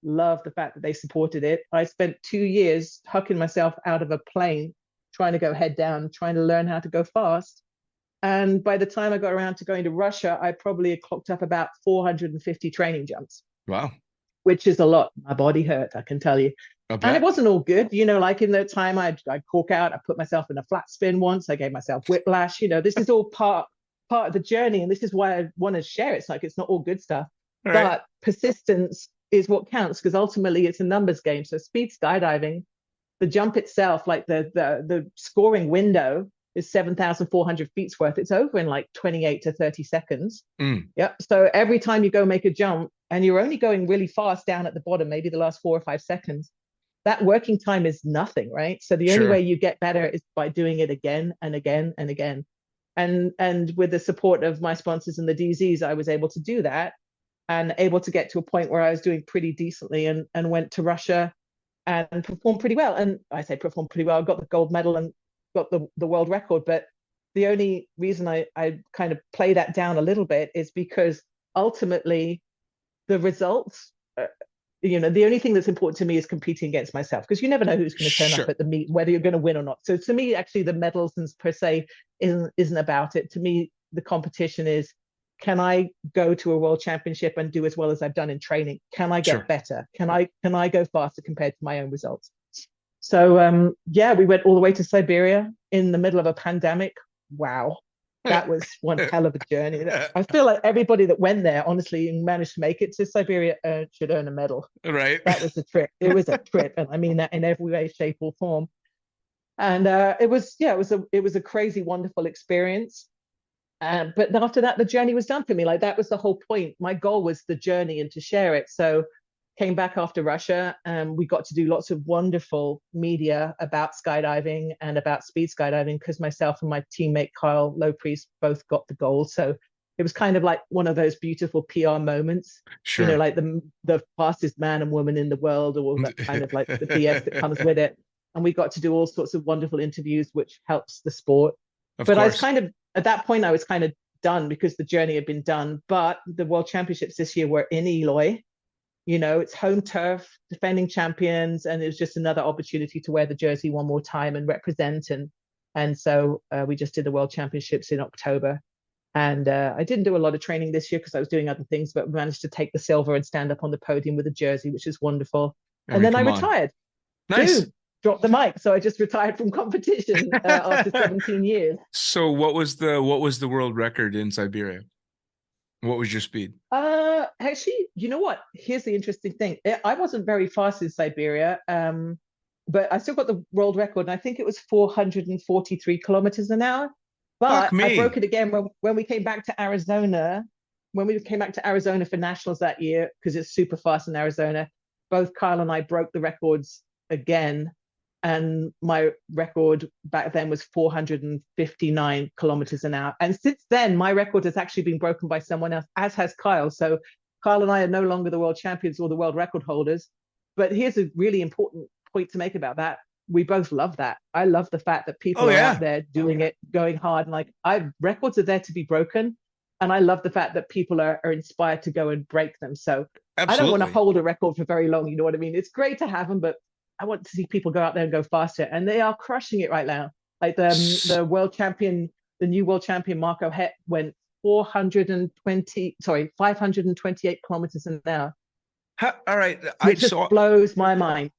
love the fact that they supported it. I spent 2 years hucking myself out of a plane, trying to go head down, trying to learn how to go fast. And by the time I got around to going to Russia, I probably had clocked up about 450 training jumps. Wow. Which is a lot. My body hurt, I can tell you. Okay. And it wasn't all good. Like in the time I'd cork out, I put myself in a flat spin once. I gave myself whiplash. This is all part of the journey. And this is why I want to share it. It's like, it's not all good stuff. Right. But persistence is what counts, because ultimately it's a numbers game. So speed skydiving, the jump itself, like the scoring window is 7,400 feet's worth. It's over in like 28 to 30 seconds. Yep. So every time you go make a jump and you're only going really fast down at the bottom, maybe the last 4 or 5 seconds, that working time is nothing, right? So the only way you get better is by doing it again and again and again. And with the support of my sponsors and the DZs, I was able to do that and able to get to a point where I was doing pretty decently and went to Russia and performed pretty well. And I say performed pretty well. I got the gold medal and got the world record. But the only reason I kind of play that down a little bit is because ultimately the results, the only thing that's important to me is competing against myself, because you never know who's going to turn up at the meet, whether you're going to win or not. So to me, actually, the medals per se isn't about it. To me, the competition is, can I go to a world championship and do as well as I've done in training? Can I get better? Can I go faster compared to my own results? So we went all the way to Siberia in the middle of a pandemic. Wow. That was one hell of a journey. I feel like everybody that went there, honestly, and managed to make it to Siberia should earn a medal. Right. That was a trip. It was a trip. And I mean that in every way, shape or form. And it was a crazy, wonderful experience. But after that, the journey was done for me. Like, that was the whole point. My goal was the journey and to share it. So came back after Russia, and we got to do lots of wonderful media about skydiving and about speed skydiving, because myself and my teammate Kyle Lopriest both got the gold. So it was kind of like one of those beautiful PR moments, Sure. like the fastest man and woman in the world, or all that kind of like the BS that comes with it. And we got to do all sorts of wonderful interviews, which helps the sport. Of I was course. kind of, at that point, I was kind of done because the journey had been done. But the World Championships this year were in Eloy. It's home turf, defending champions, and it was just another opportunity to wear the jersey one more time and represent. And so we just did the World Championships in October. And I didn't do a lot of training this year because I was doing other things, but managed to take the silver and stand up on the podium with a jersey, which is wonderful. And then I retired. Nice. Dropped the mic. So I just retired from competition after 17 years. So what was the world record in Siberia? What was your speed? Actually, you know what? Here's the interesting thing. I wasn't very fast in Siberia, but I still got the world record, and I think it was 443 kilometers an hour. But I broke it again when we came back to Arizona. When we came back to Arizona for nationals that year, because it's super fast in Arizona, both Kyle and I broke the records again. And my record back then was 459 kilometers an hour. And since then, my record has actually been broken by someone else, as has Kyle. So Kyle and I are no longer the world champions or the world record holders. But here's a really important point to make about that. We both love that. I love the fact that people are out there doing it, going hard. And like, records are there to be broken. And I love the fact that people are inspired to go and break them. So I don't want to hold a record for very long. You know what I mean? It's great to have them, but I want to see people go out there and go faster. And they are crushing it right now. Like the world champion, the new world champion, Marco Het, went 528 kilometers an hour. All right. It just blows my mind.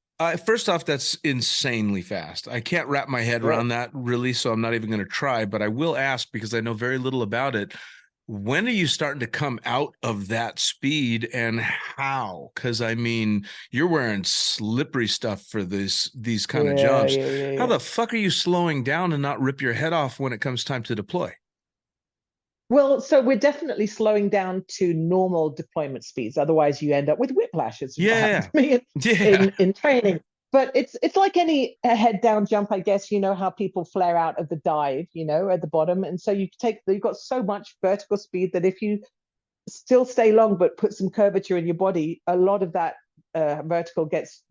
First off, that's insanely fast. I can't wrap my head around that really, so I'm not even going to try, but I will ask because I know very little about it. When are you starting to come out of that speed, and how? Because I mean, you're wearing slippery stuff for these kind of jumps. How the fuck are you slowing down and not rip your head off when it comes time to deploy? Well, so we're definitely slowing down to normal deployment speeds. Otherwise, you end up with whiplashes. In training. But it's like any head down jump, I guess. You know how people flare out of the dive, at the bottom. And so you've got so much vertical speed that if you still stay long but put some curvature in your body, a lot of that vertical gets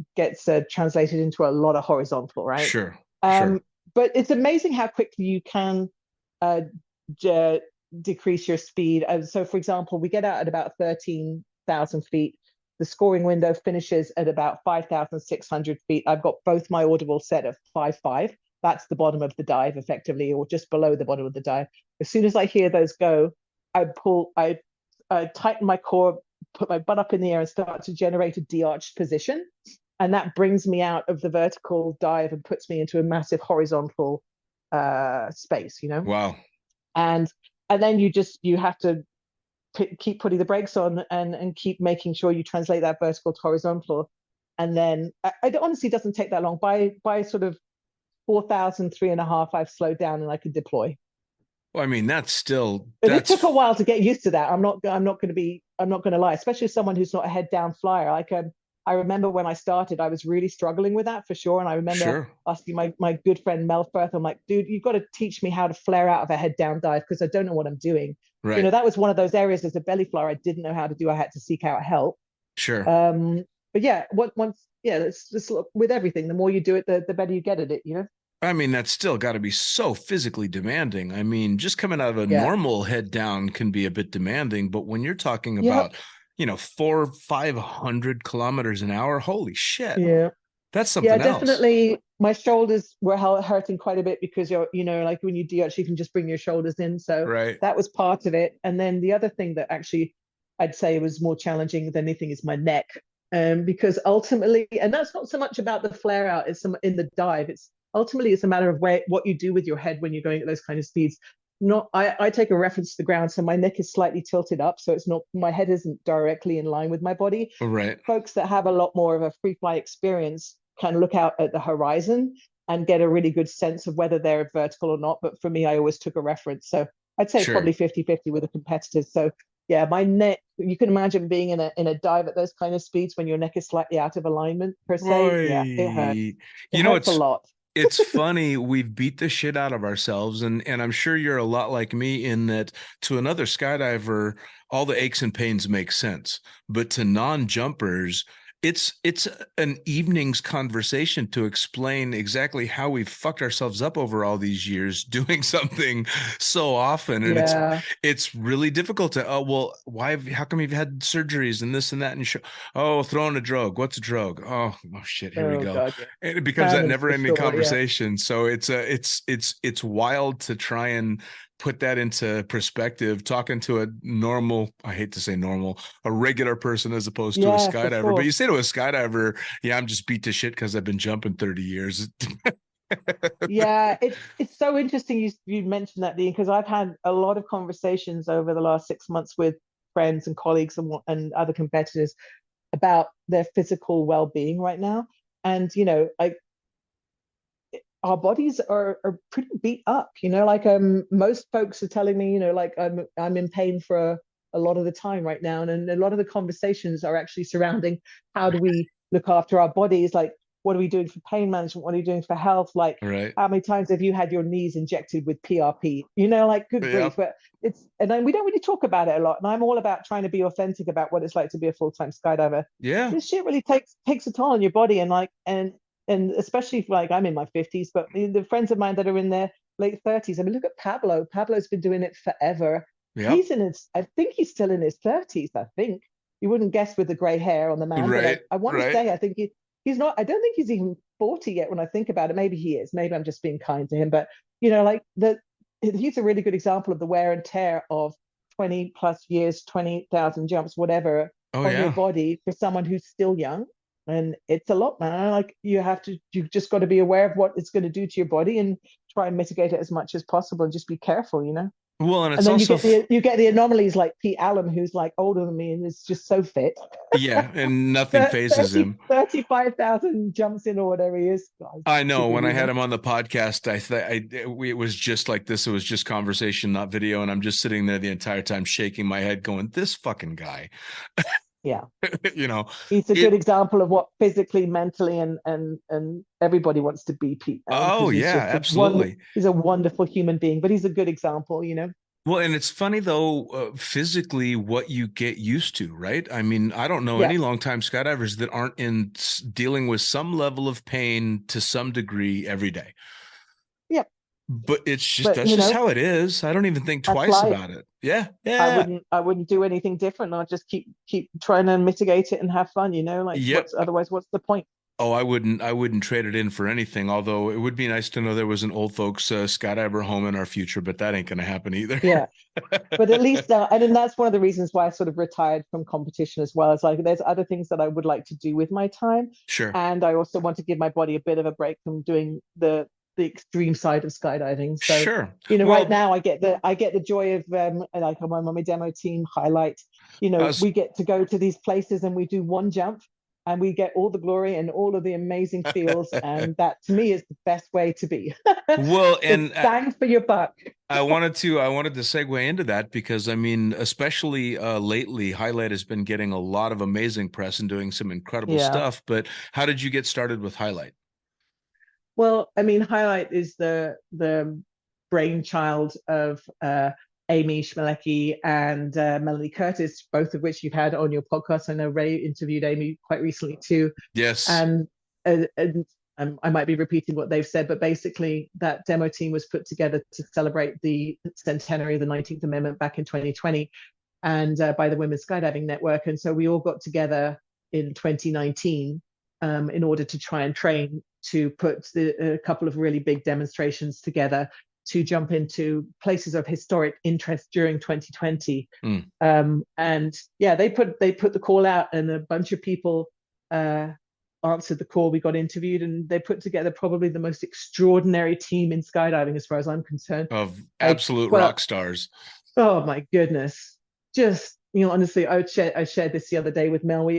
translated into a lot of horizontal, right? Sure. But it's amazing how quickly you can decrease your speed. So, for example, we get out at about 13,000 feet. The scoring window finishes at about 5,600 feet. I've got both my audible set at 5.5. That's the bottom of the dive, effectively, or just below the bottom of the dive. As soon as I hear those go, I tighten my core, put my butt up in the air, and start to generate a de-arched position. And that brings me out of the vertical dive and puts me into a massive horizontal space, Wow. And then you have to keep putting the brakes on and keep making sure you translate that vertical to horizontal. And then it honestly doesn't take that long. By sort of 4,000, 3.5, I've slowed down and I can deploy. Well, I mean, that's it took a while to get used to that. I'm not going to lie, especially as someone who's not a head down flyer. Like I remember when I started, I was really struggling with that for sure. And I remember asking my good friend Mel Firth, I'm like, dude, you've got to teach me how to flare out of a head down dive because I don't know what I'm doing. Right. That was one of those areas as a belly flyer I didn't know how to do. I had to seek out help. Sure. But yeah, it's just with everything. The more you do it, the better you get at it. I mean, that's still got to be so physically demanding. I mean, just coming out of a normal head down can be a bit demanding, but when you're talking about 400-500 kilometers an hour, holy shit. Yeah. That's something else. Yeah, definitely. My shoulders were hurting quite a bit because like when you de-arch, you can just bring your shoulders in. So that was part of it. And then the other thing that actually I'd say was more challenging than anything is my neck. Because ultimately, and that's not so much about the flare out, it's in the dive. It's a matter of what you do with your head when you're going at those kind of speeds. I take a reference to the ground, so my neck is slightly tilted up, so it's not, my head isn't directly in line with my body. Right. Folks that have a lot more of a free fly experience can look out at the horizon and get a really good sense of whether they're vertical or not. But for me, I always took a reference. So I'd say probably 50-50 with the competitors. So yeah, my neck, you can imagine being in a dive at those kind of speeds when your neck is slightly out of alignment per se. Yeah, it hurts. Right. It You know, hurts a lot. it's funny, we've beat the shit out of ourselves, and I'm sure you're a lot like me in that to another skydiver, all the aches and pains make sense. But to non-jumpers, it's an evening's conversation to explain exactly how we've fucked ourselves up over all these years doing something so often. And Yeah. it's really difficult to, oh, well, how come you've had surgeries and this and that? And oh, throwing a drug. What's a drug? Oh shit, here we Oh go. God, yeah. And it becomes that Fandoms never for ending sure. Yeah. conversation. So it's wild to try and put that into perspective, talking to a normal, I hate to say normal, a regular person as opposed to a Yeah, for skydiver. But sure. you say to a skydiver, yeah, I'm just beat to shit because I've been jumping 30 years. Yeah, it's so interesting you mentioned that, Dean, because I've had a lot of conversations over the last 6 months with friends and colleagues and other competitors about their physical well-being right now. And like our bodies are pretty beat up, like most folks are telling me, like I'm in pain for a lot of the time right now. And a lot of the conversations are actually surrounding how do we look after our bodies, like what are we doing for pain management, what are you doing for health, like Right. how many times have you had your knees injected with PRP, like good grief. Yep. But we don't really talk about it a lot, and I'm all about trying to be authentic about what it's like to be a full-time skydiver. Yeah. This shit really takes a toll on your body, and especially if, like, I'm in my 50s, but the friends of mine that are in their late 30s, I mean, look at Pablo. Pablo's been doing it forever. Yep. I think he's still in his 30s, I think. You wouldn't guess with the gray hair on the man, Right. but I want to say, I think he's not, I don't think he's even 40 yet when I think about it. Maybe he is. Maybe I'm just being kind to him. But, like, he's a really good example of the wear and tear of 20 plus years, 20,000 jumps, whatever, on your body for someone who's still young. And it's a lot, man. Like you've just got to be aware of what it's going to do to your body and try and mitigate it as much as possible and just be careful, Well, and And it's then also you get the anomalies like Pete Allen, who's like older than me and is just so fit. yeah, and nothing phases him. 35,000 jumps in or whatever he is. God, I know when I had him on the podcast, it was just like this. It was just conversation, not video. And I'm just sitting there the entire time shaking my head going, this fucking guy. Yeah. He's a good example of what physically, mentally, and everybody wants to be Pete. Oh yeah, absolutely. He's a wonderful human being, but he's a good example, Well, and it's funny though, physically what you get used to, right? I mean, I don't know any longtime skydivers that aren't dealing with some level of pain to some degree every day. Yeah. But that's just how it is. I don't even think twice about it. Yeah. I wouldn't do anything different. I'll just keep trying to mitigate it and have fun, otherwise what's the point? Oh, I wouldn't trade it in for anything. Although it would be nice to know there was an old folks skydiver home in our future, but that ain't going to happen either. Yeah, but at least, and then that's one of the reasons why I sort of retired from competition as well. It's like there's other things that I would like to do with my time. Sure. And I also want to give my body a bit of a break from doing the extreme side of skydiving. So, sure. Right now I get the joy of like I'm on my demo team, Highlight. We get to go to these places and we do one jump. And we get all the glory and all of the amazing feels, and that to me is the best way to be. Well, and bang for your buck. I wanted to segue into that because I mean, especially lately, Highlight has been getting a lot of amazing press and doing some incredible stuff. But how did you get started with Highlight? Well, I mean, Highlight is the brainchild of Amy Schmelecki and Melanie Curtis, both of which you've had on your podcast. I know Ray interviewed Amy quite recently too. Yes. And I might be repeating what they've said, but basically that demo team was put together to celebrate the centenary of the 19th Amendment back in 2020 and by the Women's Skydiving Network. And so we all got together in 2019 in order to try and train to put a couple of really big demonstrations together to jump into places of historic interest during 2020. And yeah, they put the call out and a bunch of people answered the call. We got interviewed and they put together probably the most extraordinary team in skydiving as far as I'm concerned. Of absolute rock stars. Oh my goodness. Just, honestly, I shared this the other day with Mel.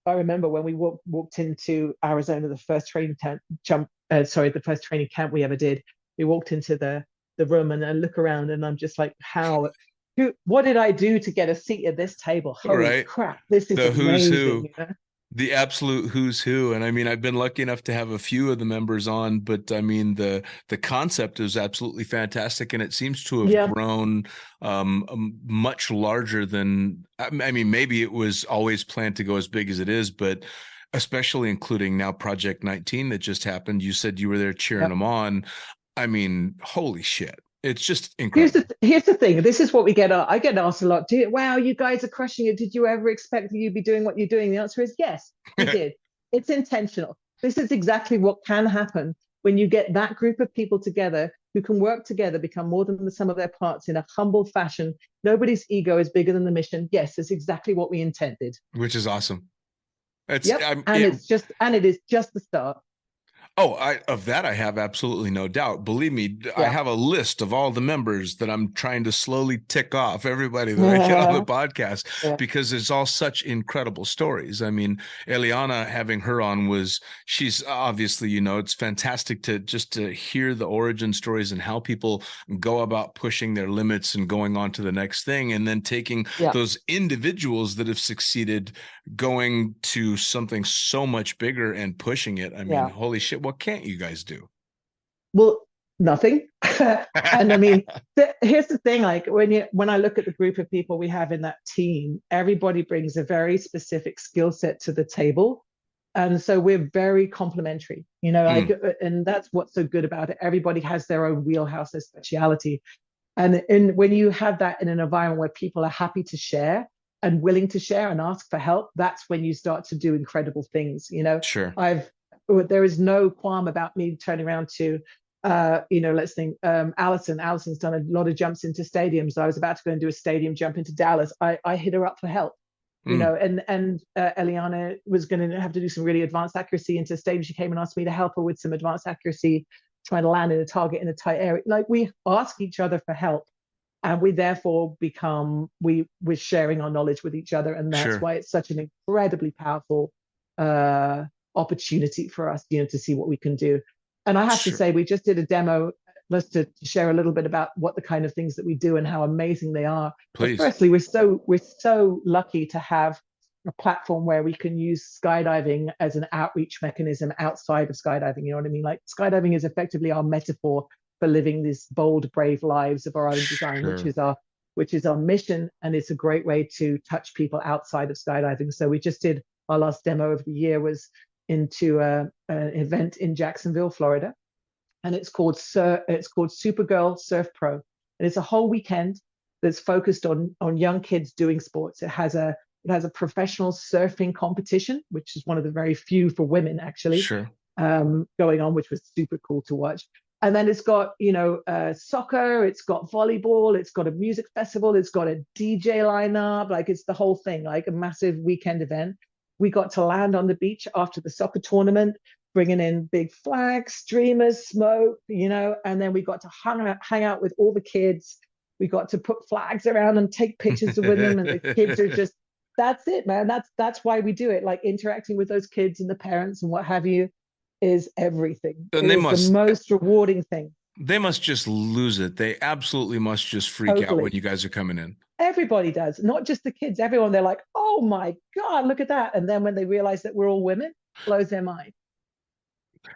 I remember when we walked into Arizona, the first training the first training camp we ever did. We walked into the room and I look around and I'm just like, how what did I do to get a seat at this table? Holy Right. crap, this is The who's amazing. who. You know? The absolute who's who. And I mean, I've been lucky enough to have a few of the members on, but I mean, the concept is absolutely fantastic, and it seems to have Yeah. grown much larger than, I mean, maybe it was always planned to go as big as it is, but especially including now Project 19 that just happened. You said you were there cheering them on. I mean, holy shit. It's just incredible. Here's the thing. This is what we get. I get asked a lot. Wow, you guys are crushing it. Did you ever expect that you'd be doing what you're doing? The answer is yes, we did. It's intentional. This is exactly what can happen when you get that group of people together who can work together, become more than the sum of their parts in a humble fashion. Nobody's ego is bigger than the mission. Yes, it's exactly what we intended. Which is awesome. It is just the start. Oh, of that I have absolutely no doubt. Believe me, I have a list of all the members that I'm trying to slowly tick off, everybody that I get on the podcast, because it's all such incredible stories. I mean, Eliana, having her on she's obviously, you know, it's fantastic to hear the origin stories and how people go about pushing their limits and going on to the next thing, and then taking those individuals that have succeeded, going to something so much bigger and pushing it. I mean, holy shit. What can't you guys do? Well, nothing. And I mean, here's the thing, like when I look at the group of people we have in that team, everybody brings a very specific skill set to the table. And so we're very complementary, you know, and that's what's so good about it. Everybody has their own wheelhouse, their speciality. And when you have that in an environment where people are happy to share and willing to share and ask for help, that's when you start to do incredible things, you know. Sure. There is no qualm about me turning around to, you know, let's think, Allison. Allison's done a lot of jumps into stadiums. I was about to go and do a stadium jump into Dallas. I hit her up for help, you know, and Eliana was going to have to do some really advanced accuracy into stadium. She came and asked me to help her with some advanced accuracy, trying to land in a target in a tight area. Like, we ask each other for help, and we therefore we're sharing our knowledge with each other. And that's why it's such an incredibly powerful opportunity for us, you know, to see what we can do. And I have to say, we just did a demo just to share a little bit about what the kind of things that we do and how amazing they are. Please. But firstly, we're so lucky to have a platform where we can use skydiving as an outreach mechanism outside of skydiving. You know what I mean? Like, skydiving is effectively our metaphor for living these bold, brave lives of our own design, which is our mission. And it's a great way to touch people outside of skydiving. So we just did, our last demo of the year was into an event in Jacksonville, Florida, and it's called Supergirl Surf Pro, and it's a whole weekend that's focused on young kids doing sports. It has a professional surfing competition, which is one of the very few for women actually, going on, which was super cool to watch. And then it's got, you know, soccer, it's got volleyball, it's got a music festival, it's got a DJ lineup, like it's the whole thing, like a massive weekend event. We got to land on the beach after the soccer tournament, bringing in big flags, streamers, smoke, you know, and then we got to hang out with all the kids. We got to put flags around and take pictures with them, and the kids are just, that's it, man. That's why we do it. Like, interacting with those kids and the parents and what have you is everything. And it is the most rewarding thing. They must just lose it. They absolutely must just freak out when you guys are coming in. Everybody does, not just the kids, everyone. They're like, oh my God, look at that. And then when they realize that we're all women, it blows their mind.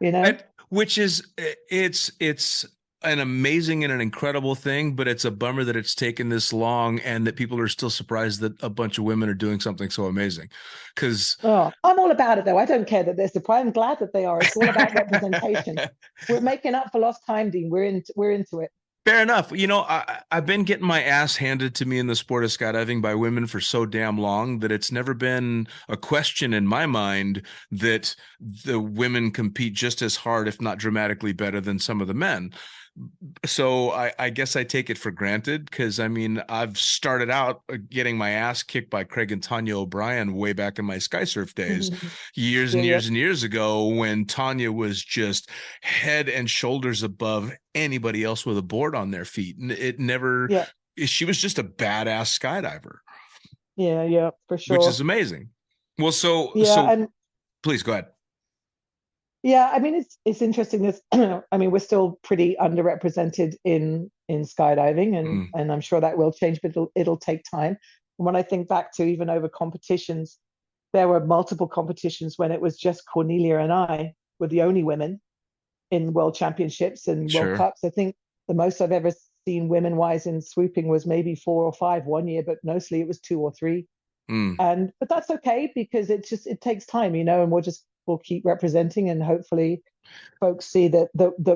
You know? Which is, it's an amazing and an incredible thing, but it's a bummer that it's taken this long and that people are still surprised that a bunch of women are doing something so amazing. Because I'm all about it, though. I don't care that they're surprised. I'm glad that they are. It's all about representation. We're making up for lost time, Dean. We're into it. Fair enough. You know, I've been getting my ass handed to me in the sport of skydiving by women for so damn long that it's never been a question in my mind that the women compete just as hard, if not dramatically better, than some of the men. So I guess I take it for granted, because I mean, I've started out getting my ass kicked by Craig and Tanya O'Brien way back in my skysurf days, years and years and years ago, when Tanya was just head and shoulders above anybody else with a board on their feet. And it never, she was just a badass skydiver. Yeah, for sure. Which is amazing. Well, so please go ahead. Yeah, I mean it's interesting. This, I mean, we're still pretty underrepresented in skydiving, Mm, and I'm sure that will change, but it'll take time. And when I think back to even over competitions, there were multiple competitions when it was just Cornelia and I were the only women in world championships and World sure. Cups. I think the most I've ever seen women wise in swooping was maybe 4 or 5 one year, but mostly it was 2 or 3. Mm. And but that's okay because it takes time, and we'll keep representing, and hopefully folks see that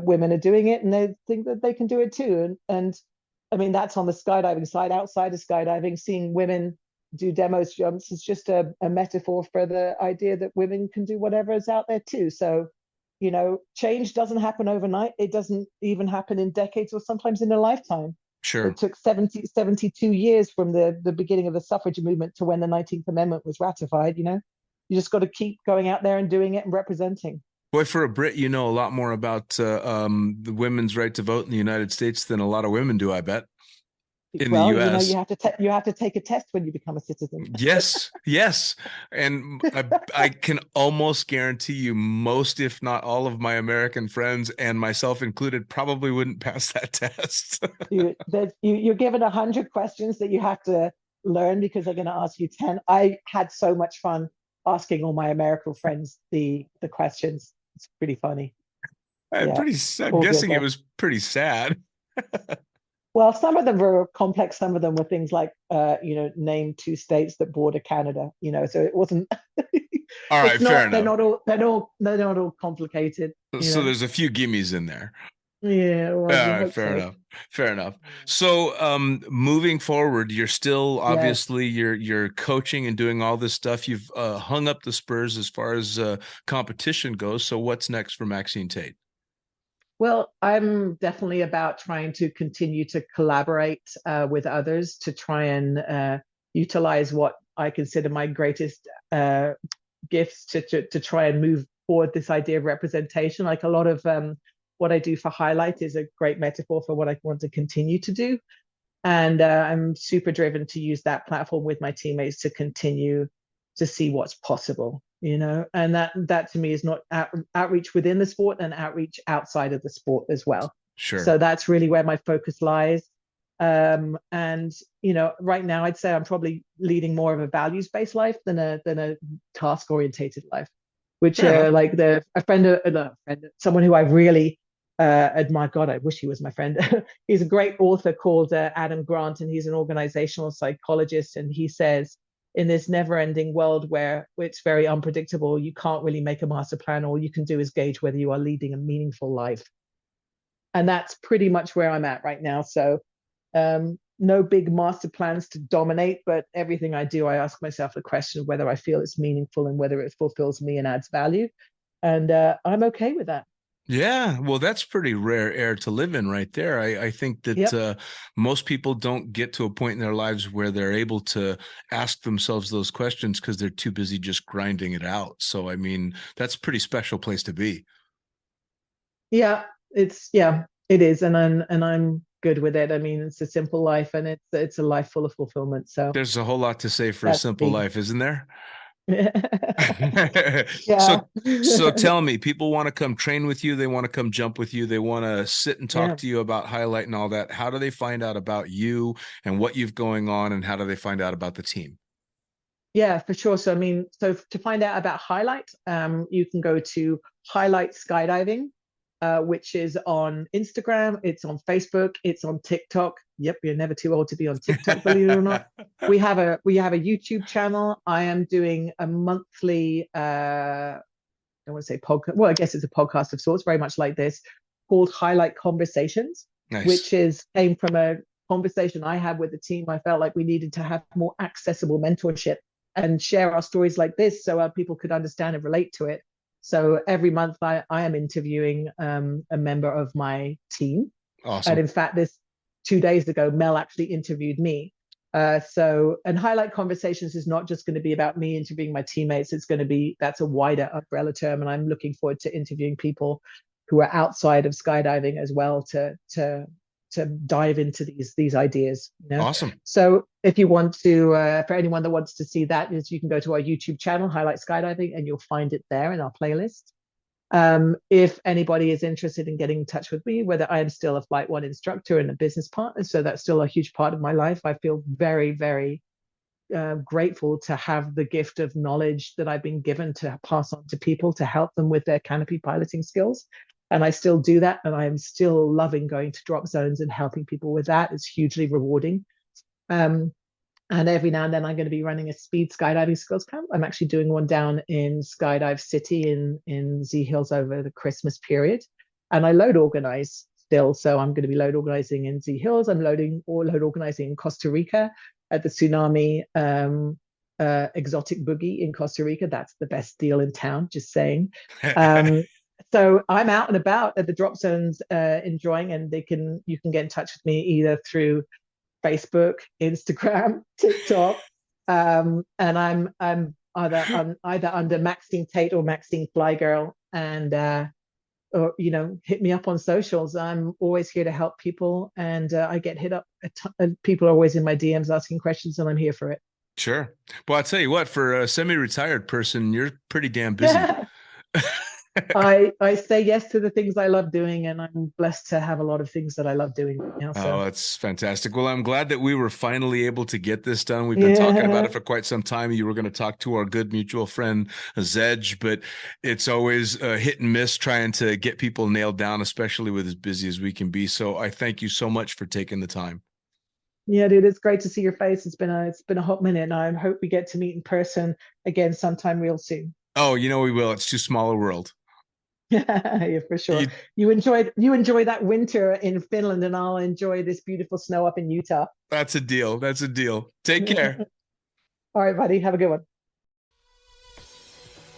women are doing it and they think that they can do it too. And I mean that's on the skydiving side. Outside of skydiving, seeing women do demos jumps is just a metaphor for the idea that women can do whatever is out there too. So, change doesn't happen overnight. It doesn't even happen in decades or sometimes in a lifetime. Sure. It took 72 years from the beginning of the suffrage movement to when the 19th Amendment was ratified. You just got to keep going out there and doing it and representing. Boy, for a Brit, you know a lot more about the women's right to vote in the United States than a lot of women do, I bet, in the Well, U.S. you have to take a test when you become a citizen. Yes, yes. And I can almost guarantee you most, if not all of my American friends and myself included, probably wouldn't pass that test. You're given 100 questions that you have to learn because they're going to ask you 10. I had so much fun asking all my American friends the questions. It's pretty funny. Yeah, I'm all good guessing it though. was pretty sad. Well, some of them were complex. Some of them were things like, name 2 states that border Canada. So it wasn't. All right, It's fair not. enough. They're not all complicated. So there's a few gimmies in there. Yeah, All well, you right, hope fair so. enough. Fair enough. So, moving forward, you're still Yes. obviously you're coaching and doing all this stuff. You've hung up the spurs as far as competition goes. So, what's next for Maxine Tate? Well, I'm definitely about trying to continue to collaborate with others to try and utilize what I consider my greatest gifts to try and move forward this idea of representation. Like a lot of what I do for Highlight is a great metaphor for what I want to continue to do. And I'm super driven to use that platform with my teammates to continue to see what's possible, and that to me is not outreach within the sport and outreach outside of the sport as well. Sure. So that's really where my focus lies. And right now I'd say I'm probably leading more of a values-based life than a task-orientated life, which Fair enough. like someone who I really admire. God, I wish he was my friend. He's a great author called Adam Grant, and he's an organizational psychologist. And he says, in this never-ending world where it's very unpredictable, you can't really make a master plan. All you can do is gauge whether you are leading a meaningful life. And that's pretty much where I'm at right now. So no big master plans to dominate, but everything I do, I ask myself the question of whether I feel it's meaningful and whether it fulfills me and adds value. And I'm okay with that. Yeah, well, that's pretty rare air to live in right there. I think that Yep. most people don't get to a point in their lives where they're able to ask themselves those questions because they're too busy just grinding it out. So, I mean, that's a pretty special place to be. Yeah, it is, and I'm good with it. I mean, it's a simple life, and it's a life full of fulfillment. So There's a whole lot to say for a that's simple me. life, isn't there? Yeah. So tell me, people want to come train with you, they want to come jump with you, they want to sit and talk Yeah. to you about Highlight and all that. How do they find out about you and what you've going on, and how do they find out about the team? Yeah, for sure. So I mean, so to find out about Highlight, you can go to Highlight Skydiving, which is on Instagram, it's on Facebook, it's on TikTok. Yep, you're never too old to be on TikTok, believe it or not. We have a YouTube channel. I am doing a monthly I want to say podcast. Well, I guess it's a podcast of sorts, very much like this, called Highlight Conversations, Nice. which came from a conversation I had with the team. I felt like we needed to have more accessible mentorship and share our stories like this so people could understand and relate to it. So every month I am interviewing a member of my team. And Awesome. in fact, this 2 days ago, Mel actually interviewed me. And Highlight Conversations is not just going to be about me interviewing my teammates. That's a wider umbrella term. And I'm looking forward to interviewing people who are outside of skydiving as well to dive into these ideas. Awesome. So if you want to, for anyone that wants to see that, is you can go to our YouTube channel, Highlight Skydiving, and you'll find it there in our playlist. If anybody is interested in getting in touch with me, whether I am still a Flight One instructor and a business partner, so that's still a huge part of my life. I feel very, very grateful to have the gift of knowledge that I've been given to pass on to people to help them with their canopy piloting skills. And I still do that. And I am still loving going to drop zones and helping people with that. It's hugely rewarding. And every now and then I'm going to be running a speed skydiving skills camp. I'm actually doing one down in Skydive City in Z Hills over the Christmas period. And I load organize still. So I'm going to be load organizing in Z Hills. I'm load organizing in Costa Rica at the Tsunami Exotic Boogie in Costa Rica. That's the best deal in town, just saying. So I'm out and about at the drop zones enjoying, and you can get in touch with me either through Facebook, Instagram, TikTok, and I'm either under Maxine Tate or Maxine Fly Girl, and or hit me up on socials. I'm always here to help people, and I get hit up. People are always in my DMs asking questions, and I'm here for it. Sure. Well, I'll tell you what, for a semi-retired person, you're pretty damn busy. I say yes to the things I love doing, and I'm blessed to have a lot of things that I love doing now. So. Oh, that's fantastic. Well, I'm glad that we were finally able to get this done. We've been talking about it for quite some time. You were going to talk to our good mutual friend, Zedge, but it's always hit and miss trying to get people nailed down, especially with as busy as we can be. So I thank you so much for taking the time. Yeah, dude, it's great to see your face. It's been a hot minute, and I hope we get to meet in person again sometime real soon. Oh, we will. It's too small a world. Yeah, for sure. You enjoy that winter in Finland, and I'll enjoy this beautiful snow up in Utah. That's a deal. Take care. All right, buddy. Have a good one.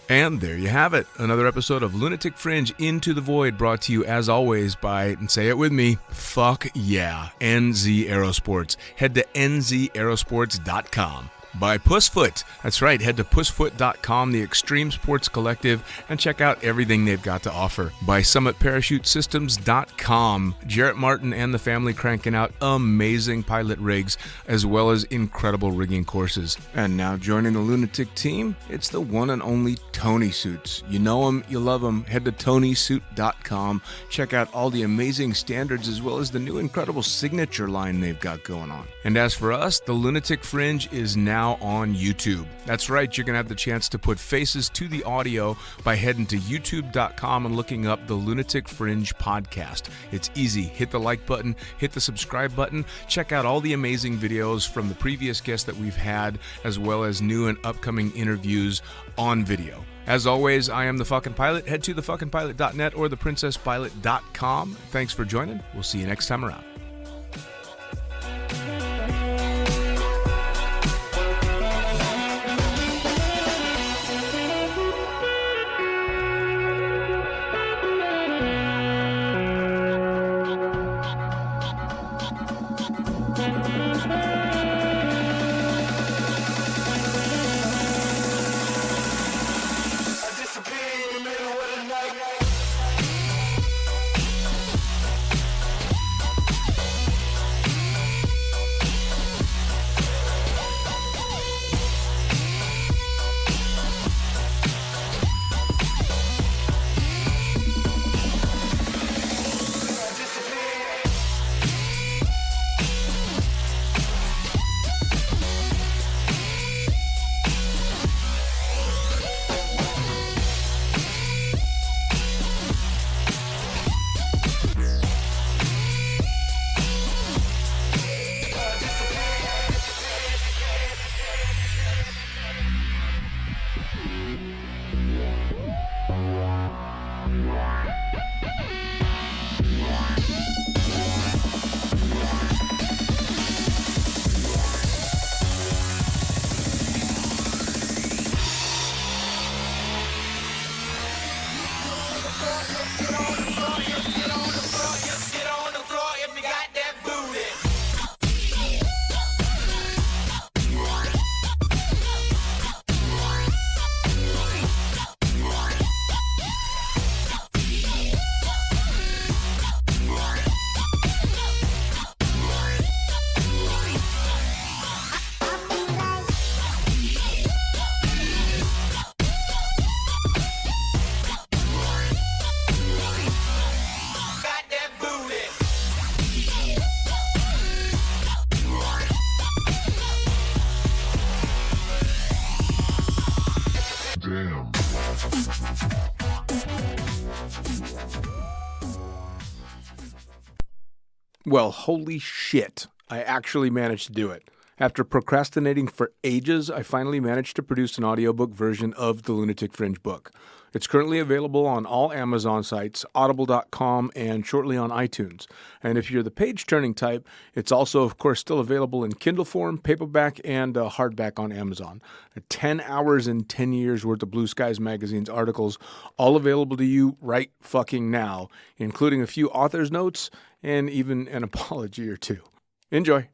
And there you have it. Another episode of Lunatic Fringe Into the Void, brought to you as always by, and say it with me, fuck yeah, NZ Aerosports. Head to nzaerosports.com. By Pussfoot. That's right, head to pussfoot.com, the extreme sports collective, and check out everything they've got to offer. By summitparachutesystems.com. Jarrett Martin and the family cranking out amazing pilot rigs, as well as incredible rigging courses. And now joining the Lunatic team, it's the one and only Tony Suits. You know him, you love him. Head to tonysuit.com. Check out all the amazing standards, as well as the new incredible signature line they've got going on. And as for us, the Lunatic Fringe is now on YouTube. That's right, you're going to have the chance to put faces to the audio by heading to youtube.com and looking up the Lunatic Fringe podcast. It's easy. Hit the like button, hit the subscribe button, check out all the amazing videos from the previous guests that we've had, as well as new and upcoming interviews on video. As always, I am the fucking pilot. Head to thefuckingpilot.net or theprincesspilot.com. Thanks for joining. We'll see you next time around. Well, holy shit. I actually managed to do it. After procrastinating for ages, I finally managed to produce an audiobook version of the Lunatic Fringe book. It's currently available on all Amazon sites, audible.com, and shortly on iTunes. And if you're the page-turning type, it's also, of course, still available in Kindle form, paperback, and hardback on Amazon. 10 hours and 10 years worth of Blue Skies Magazine's articles, all available to you right fucking now, including a few author's notes and even an apology or two. Enjoy.